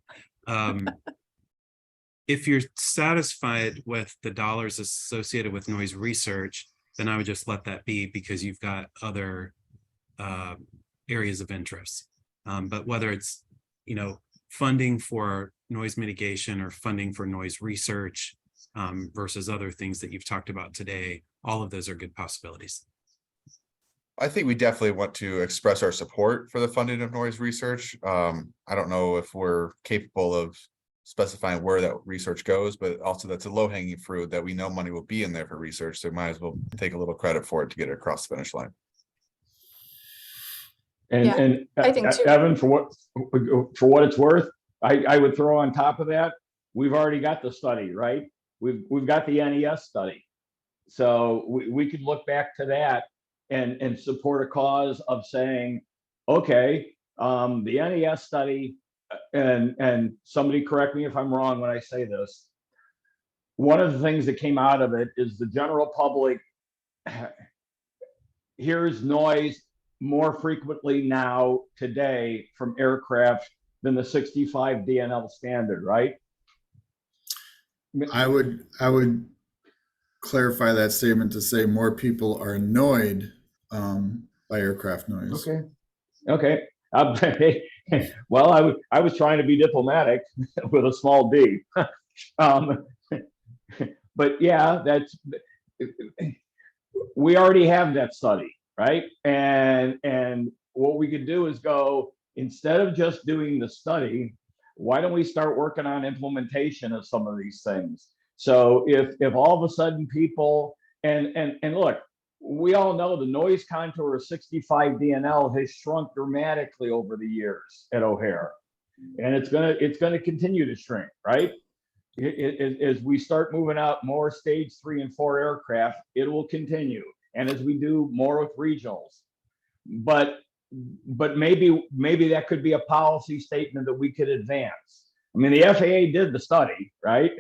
Speaker 7: If you're satisfied with the dollars associated with noise research, then I would just let that be, because you've got other areas of interest. But whether it's, funding for noise mitigation or funding for noise research versus other things that you've talked about today, all of those are good possibilities.
Speaker 5: I think we definitely want to express our support for the funding of noise research. I don't know if we're capable of specifying where that research goes, but also that's a low-hanging fruit that we know money will be in there for research, so we might as well take a little credit for it to get it across the finish line.
Speaker 3: And
Speaker 1: I think too.
Speaker 3: Evan, for what it's worth, I would throw on top of that, we've already got the study, right? We've got the NES study, so we could look back to that and support a cause of saying, okay, the NES study, and somebody correct me if I'm wrong when I say this, one of the things that came out of it is the general public hears noise more frequently now today from aircraft than the 65 DNL standard, right?
Speaker 6: I would clarify that statement to say more people are annoyed by aircraft noise.
Speaker 3: Okay. Well, I was trying to be diplomatic with a small d. But yeah, we already have that study, right? And what we could do is go, instead of just doing the study, why don't we start working on implementation of some of these things? So if all of a sudden people and look, we all know the noise contour of 65 DNL has shrunk dramatically over the years at O'Hare, and it's gonna continue to shrink, right? As we start moving out more stage 3 and 4 aircraft, it will continue, and as we do more with regionals, but maybe that could be a policy statement that we could advance. I mean, the FAA did the study, right?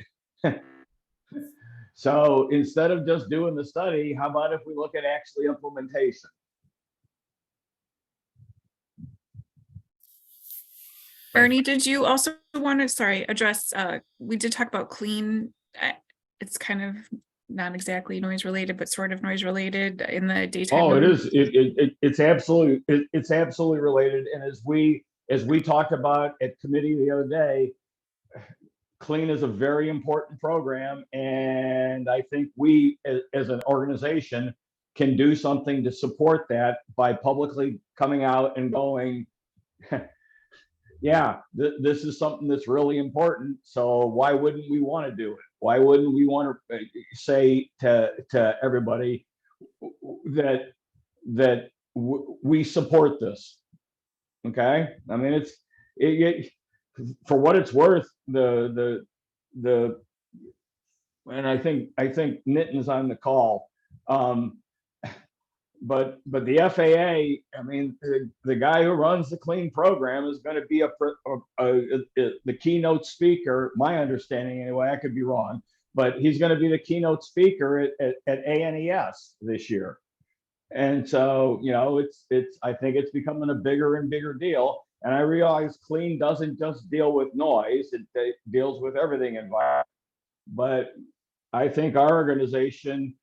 Speaker 3: So instead of just doing the study, how about if we look at actually implementation?
Speaker 2: Ernie, did you also want to, address, we did talk about clean, it's kind of not exactly noise related, but sort of noise related in the daytime.
Speaker 3: Oh, it is. It's absolutely related. And as we talked about at committee the other day, clean is a very important program, and I think we as an organization can do something to support that by publicly coming out and going, yeah, this is something that's really important, so why wouldn't we want to do it? Why wouldn't we want to say to everybody that we support this? Okay, I mean, it for what it's worth, and I think Nitin's on the call, but the FAA, I mean, the guy who runs the clean program is going to be the keynote speaker. My understanding, anyway, I could be wrong, but he's going to be the keynote speaker at ANES this year. And so, you know, I think it's becoming a bigger and bigger deal. And I realize clean doesn't just deal with noise; it deals with everything environment. But I think our organization,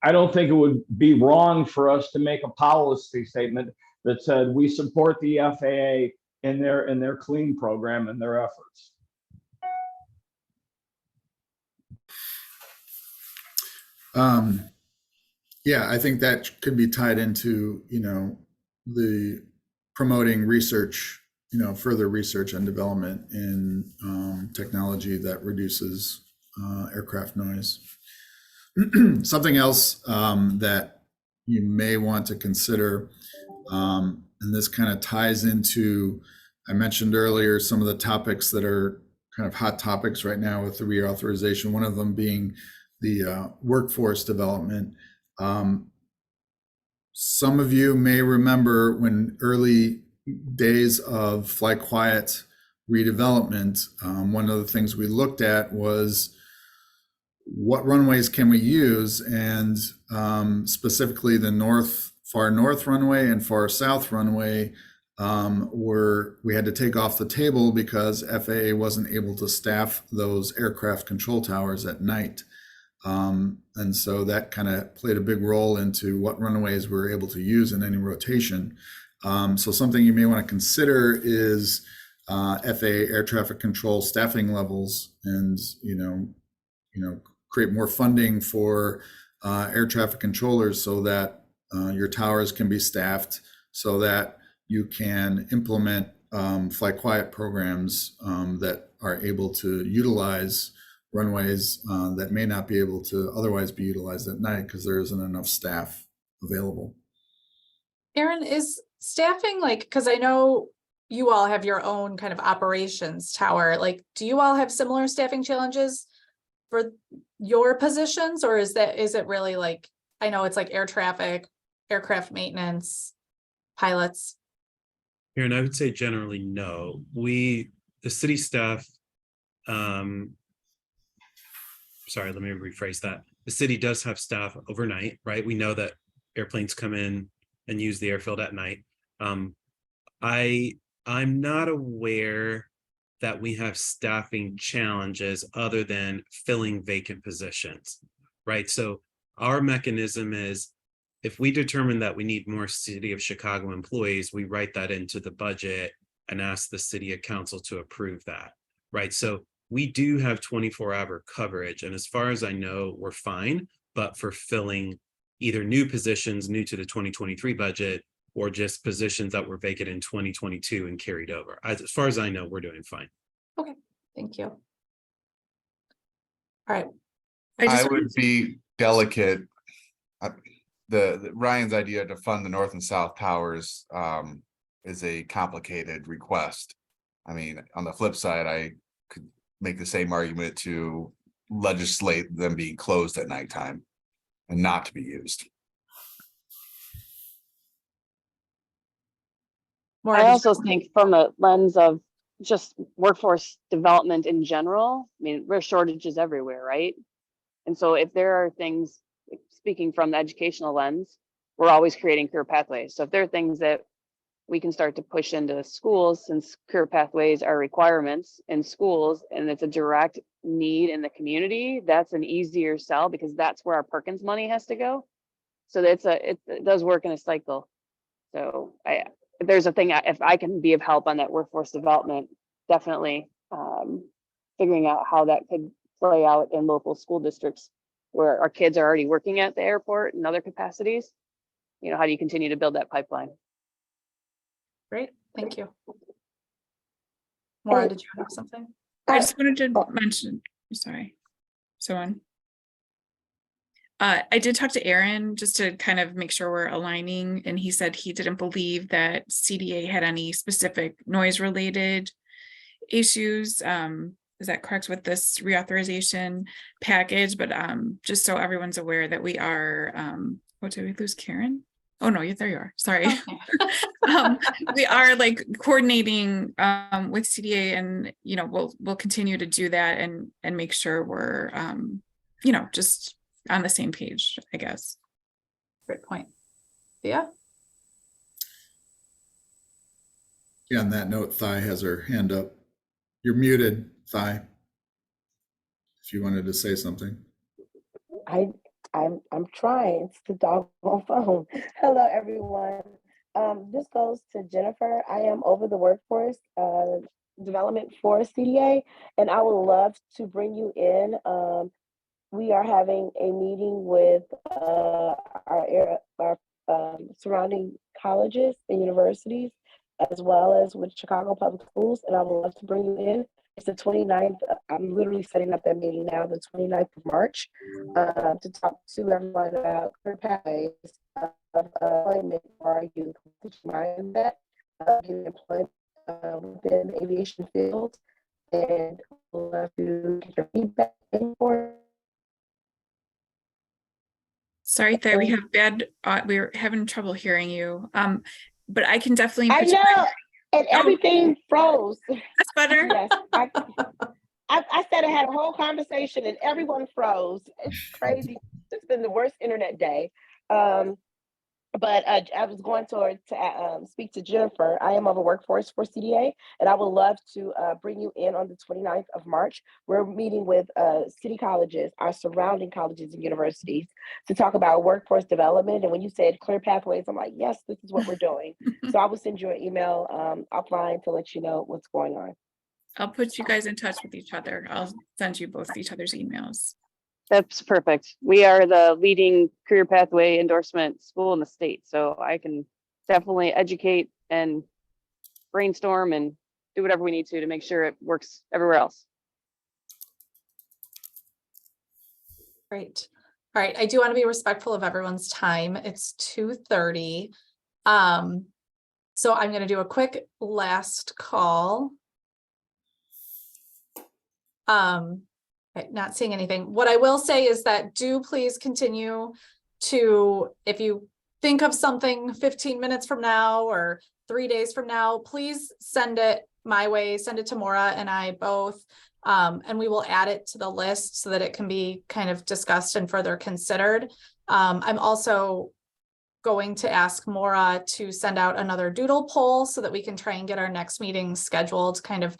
Speaker 3: I don't think it would be wrong for us to make a policy statement that said we support the FAA in their clean program and their efforts.
Speaker 6: Yeah, I think that could be tied into, you know, the promoting research, you know, further research and development in technology that reduces aircraft noise. Something else that you may want to consider, and this kind of ties into, I mentioned earlier, some of the topics that are kind of hot topics right now with the reauthorization, one of them being the workforce development. Some of you may remember when early days of Fly Quiet redevelopment, one of the things we looked at was what runways can we use, and specifically the far north runway and far south runway we had to take off the table because FAA wasn't able to staff those aircraft control towers at night. And so that kind of played a big role into what runways we were able to use in any rotation. So something you may want to consider is FAA air traffic control staffing levels, and you know create more funding for air traffic controllers so that your towers can be staffed so that you can implement fly quiet programs that are able to utilize runways that may not be able to otherwise be utilized at night because there isn't enough staff available.
Speaker 1: Aaron, is staffing because I know you all have your own kind of operations tower. Do you all have similar staffing challenges for your positions, or is it really I know it's air traffic, aircraft maintenance, pilots?
Speaker 7: Aaron, I would say generally no. The city staff, sorry, let me rephrase that. The city does have staff overnight, right? We know that airplanes come in and use the airfield at night. I'm not aware that we have staffing challenges other than filling vacant positions, right? So our mechanism is, if we determine that we need more City of Chicago employees, we write that into the budget and ask the City Council to approve that, right? So we do have 24-hour coverage, and as far as I know, we're fine, but for filling either new positions new to the 2023 budget or just positions that were vacant in 2022 and carried over. As far as I know, we're doing fine.
Speaker 1: Okay, thank you. All right.
Speaker 5: I would be delicate. The Ryan's idea to fund the north and south towers is a complicated request. I mean, on the flip side, I could make the same argument to legislate them being closed at nighttime and not to be used.
Speaker 1: Maura,
Speaker 8: I
Speaker 1: did
Speaker 8: also think from the lens of just workforce development in general, I mean, there's shortages everywhere, right? And so if there are things, speaking from the educational lens, we're always creating career pathways. So if there are things that we can start to push into schools, since career pathways are requirements in schools and it's a direct need in the community, that's an easier sell because that's where our Perkins money has to go. So it does work in a cycle. So if there's a thing, if I can be of help on that workforce development, definitely figuring out how that could play out in local school districts where our kids are already working at the airport and other capacities. You know, how do you continue to build that pipeline?
Speaker 1: Great, thank you. Maura, did you have something?
Speaker 2: I just wanted to mention, sorry, someone. I did talk to Aaron just to kind of make sure we're aligning, and he said he didn't believe that CDA had any specific noise related issues. Is that correct with this reauthorization package? But just so everyone's aware that we are, what, did we lose Karen? Oh no, there you are. Sorry.
Speaker 1: Okay.
Speaker 2: We are like coordinating with CDA, and you know, we'll continue to do that and make sure we're you know, just on the same page, I guess.
Speaker 1: Great point. Yeah.
Speaker 6: Yeah, on that note, Thai has her hand up. You're muted, Thai. If you wanted to say something.
Speaker 10: I'm trying. It's the doggone phone. Hello, everyone. This goes to Jennifer. I am over the workforce development for CDA, and I would love to bring you in. We are having a meeting with our surrounding colleges and universities, as well as with Chicago Public Schools, and I would love to bring you in. It's the 29th. I'm literally setting up that meeting now, the 29th of March, to talk to everyone about career pathways of employment for our youth. Mind that employment within the aviation field, and we'll love to get your feedback for.
Speaker 2: Sorry, Thay, we have bad. We're having trouble hearing you. But I can definitely.
Speaker 10: I know, and everything froze.
Speaker 2: That's better.
Speaker 10: Yes, I said I had a whole conversation and everyone froze. It's crazy. It's been the worst internet day. But I was going to speak to Jennifer. I am of a workforce for CDA, and I would love to bring you in on the 29th of March. We're meeting with city colleges, our surrounding colleges and universities, to talk about workforce development. And when you said clear pathways, I'm like, yes, this is what we're doing. So I will send you an email offline to let you know what's going on.
Speaker 2: I'll put you guys in touch with each other. I'll send you both each other's emails.
Speaker 8: That's perfect. We are the leading career pathway endorsement school in the state. So I can definitely educate and brainstorm and do whatever we need to make sure it works everywhere else.
Speaker 1: Great. All right. I do want to be respectful of everyone's time. It's 2:30. So I'm going to do a quick last call. Not seeing anything. What I will say is that do please continue to, if you think of something 15 minutes from now or 3 days from now, please send it my way, send it to Maura and I both, and we will add it to the list so that it can be kind of discussed and further considered. I'm also going to ask Maura to send out another doodle poll so that we can try and get our next meeting scheduled kind of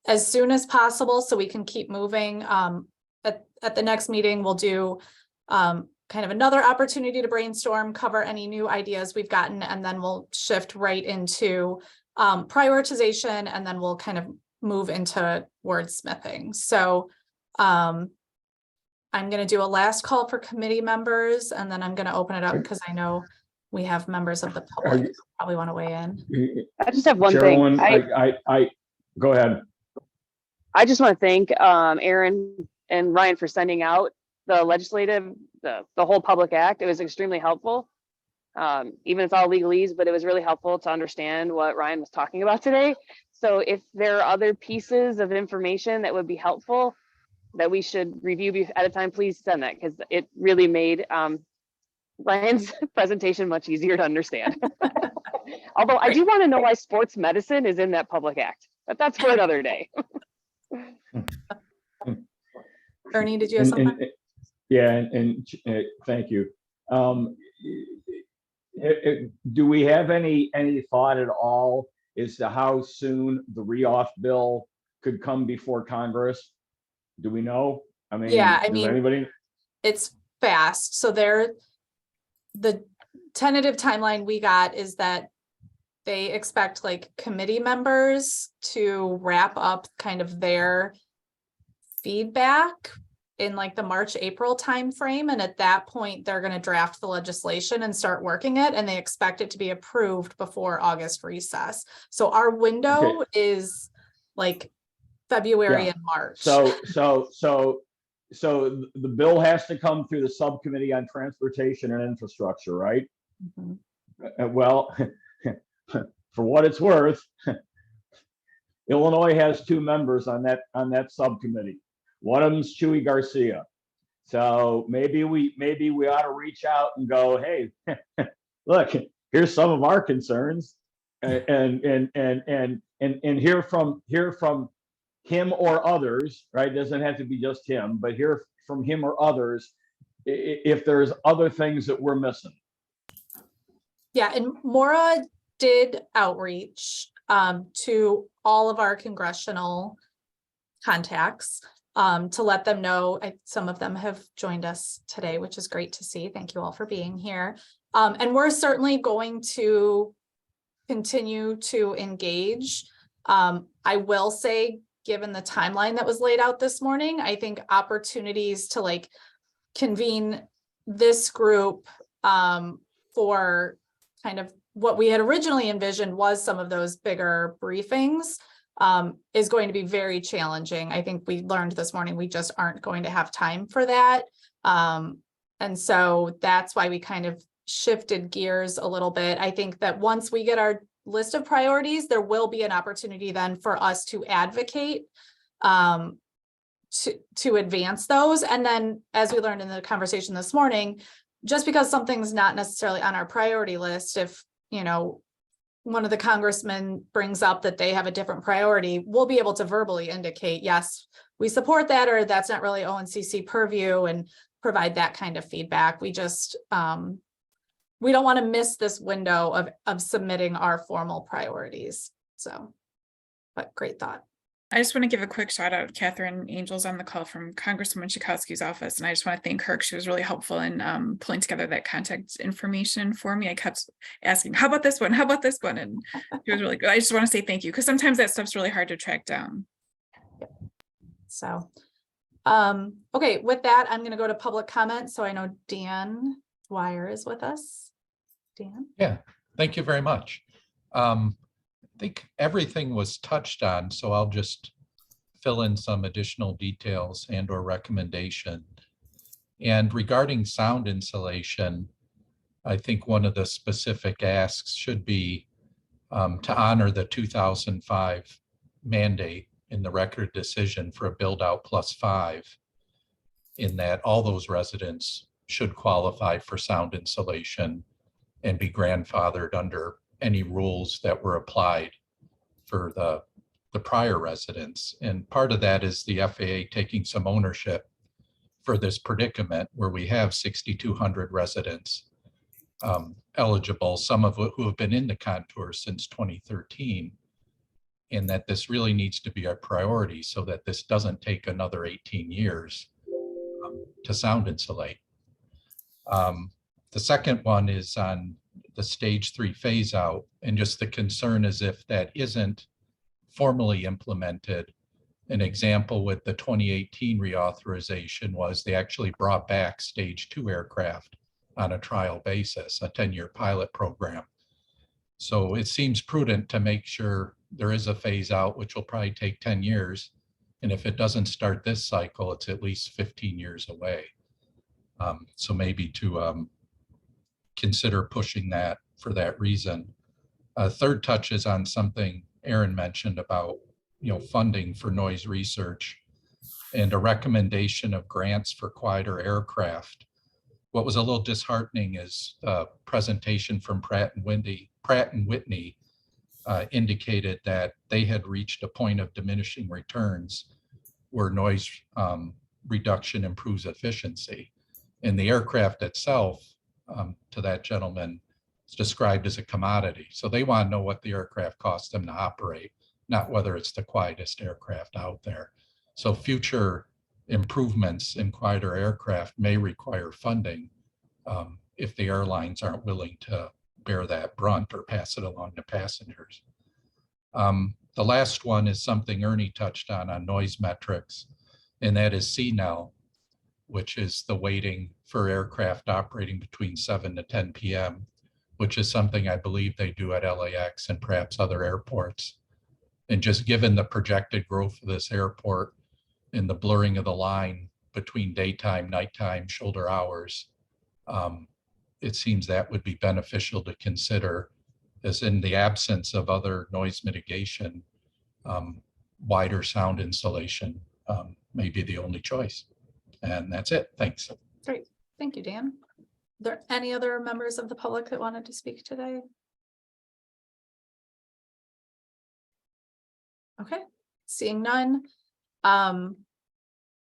Speaker 1: as soon as possible so we can keep moving. At the next meeting, we'll do kind of another opportunity to brainstorm, cover any new ideas we've gotten, and then we'll shift right into prioritization, and then we'll kind of move into wordsmithing. So I'm going to do a last call for committee members, and then I'm going to open it up because I know we have members of the public who probably want to weigh in.
Speaker 8: I just have one
Speaker 3: Sherilyn,
Speaker 8: thing.
Speaker 3: I go ahead.
Speaker 8: I just want to thank Aaron and Ryan for sending out the legislative, the whole public act. It was extremely helpful. Even if it's all legalese, but it was really helpful to understand what Ryan was talking about today. So if there are other pieces of information that would be helpful that we should review at a time, please send that, because it really made Ryan's presentation much easier to understand. Although I do want to know why sports medicine is in that public act, but that's for another day.
Speaker 1: Ernie, did you have something?
Speaker 3: And thank you. Do we have any thought at all as to how soon the reauth bill could come before Congress? Do we know? I mean,
Speaker 1: yeah, I
Speaker 3: does
Speaker 1: mean,
Speaker 3: anybody?
Speaker 1: It's fast. So the tentative timeline we got is that they expect like committee members to wrap up kind of their feedback in like the March-April timeframe. And at that point, they're going to draft the legislation and start working it. And they expect it to be approved before August recess. So our window is like February and March.
Speaker 3: So the bill has to come through the subcommittee on transportation and infrastructure, right? Mm-hmm. Well, for what it's worth, Illinois has 2 members on that subcommittee. One of them's Chuy Garcia. So maybe we ought to reach out and go, hey, look, here's some of our concerns, and hear from him or others, right? It doesn't have to be just him, but hear from him or others if there's other things that we're missing.
Speaker 1: Yeah, and Maura did outreach to all of our congressional contacts to let them know. Some of them have joined us today, which is great to see. Thank you all for being here. And we're certainly going to continue to engage. I will say, given the timeline that was laid out this morning, I think opportunities to like convene this group for kind of what we had originally envisioned was some of those bigger briefings is going to be very challenging. I think we learned this morning we just aren't going to have time for that. And so that's why we kind of shifted gears a little bit. I think that once we get our list of priorities, there will be an opportunity then for us to advocate to advance those. And then, as we learned in the conversation this morning, just because something's not necessarily on our priority list, if one of the congressmen brings up that they have a different priority, we'll be able to verbally indicate, yes, we support that, or that's not really ONCC purview, and provide that kind of feedback. We just we don't want to miss this window of submitting our formal priorities. So, but great thought.
Speaker 2: I just want to give a quick shout out. Catherine Angel's on the call from Congresswoman Schakowsky's office. And I just want to thank her. She was really helpful in pulling together that contact information for me. I kept asking, how about this one? How about this one? And she was really good. I just want to say thank you, because sometimes that stuff's really hard to track down.
Speaker 1: So, okay, with that, I'm going to go to public comment. So I know Dan Dwyer is with us. Dan?
Speaker 11: Yeah, thank you very much. I think everything was touched on, so I'll just fill in some additional details and or recommendation. And regarding sound insulation, I think one of the specific asks should be to honor the 2005 mandate in the record decision for a build out +5, in that all those residents should qualify for sound insulation and be grandfathered under any rules that were applied for the prior residents. And part of that is the FAA taking some ownership for this predicament where we have 6,200 residents eligible, some of who have been in the contour since 2013, and that this really needs to be our priority so that this doesn't take another 18 years to sound insulate. The second one is on the stage 3 phase out, and just the concern is if that isn't formally implemented. An example with the 2018 reauthorization was they actually brought back stage 2 aircraft on a trial basis, a 10-year pilot program. So it seems prudent to make sure there is a phase out, which will probably take 10 years. And if it doesn't start this cycle, it's at least 15 years away. So maybe to consider pushing that for that reason. Third touch is on something Aaron mentioned about, funding for noise research and a recommendation of grants for quieter aircraft. What was a little disheartening is a presentation from Pratt and Whitney indicated that they had reached a point of diminishing returns where noise reduction improves efficiency. And the aircraft itself, to that gentleman, is described as a commodity. So they want to know what the aircraft costs them to operate, not whether it's the quietest aircraft out there. So future improvements in quieter aircraft may require funding if the airlines aren't willing to bear that brunt or pass it along to passengers. The last one is something Ernie touched on noise metrics, and that is CNEL, which is the waiting for aircraft operating between 7 to 10 p.m., which is something I believe they do at LAX and perhaps other airports. And just given the projected growth of this airport and the blurring of the line between daytime, nighttime, shoulder hours, it seems that would be beneficial to consider, as in the absence of other noise mitigation, wider sound insulation may be the only choice. And that's it. Thanks.
Speaker 1: Great. Thank you, Dan. Are there any other members of the public that wanted to speak today? Okay, seeing none.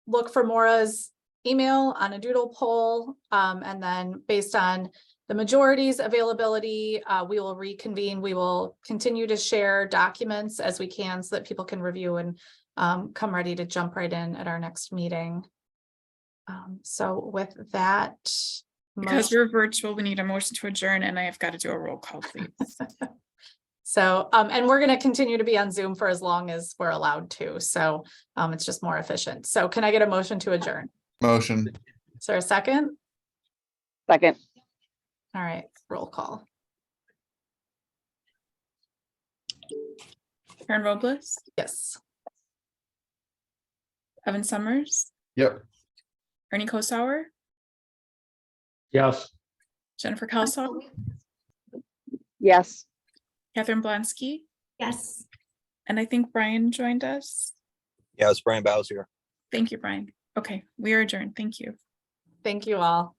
Speaker 1: Look for Maura's email on a doodle poll, and then based on the majority's availability, we will reconvene. We will continue to share documents as we can so that people can review and come ready to jump right in at our next meeting. So with that,
Speaker 2: Because we're virtual, we need a motion to adjourn, and I have got to do a roll call, please.
Speaker 1: So, and we're going to continue to be on Zoom for as long as we're allowed to. So it's just more efficient. So can I get a motion to adjourn?
Speaker 5: Motion.
Speaker 1: Is there a second?
Speaker 8: Second.
Speaker 1: All right, roll call.
Speaker 2: Karen Robles,
Speaker 1: Yes.
Speaker 2: Evan Summers,
Speaker 5: Yep.
Speaker 2: Ernie Kosauer,
Speaker 3: Yes.
Speaker 2: Jennifer Kelsall,
Speaker 8: Yes.
Speaker 2: Catherine Blonsky,
Speaker 9: Yes.
Speaker 2: and I think Brian joined us.
Speaker 12: Yeah, it's Brian Bowes here.
Speaker 2: Thank you, Brian. Okay, we are adjourned. Thank you.
Speaker 1: Thank you all.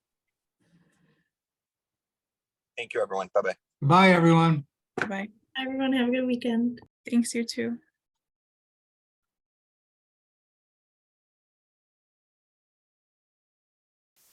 Speaker 12: Thank you, everyone. Bye-bye.
Speaker 4: Bye, everyone.
Speaker 2: Bye-bye.
Speaker 9: Everyone have a good weekend.
Speaker 2: Thanks, you too.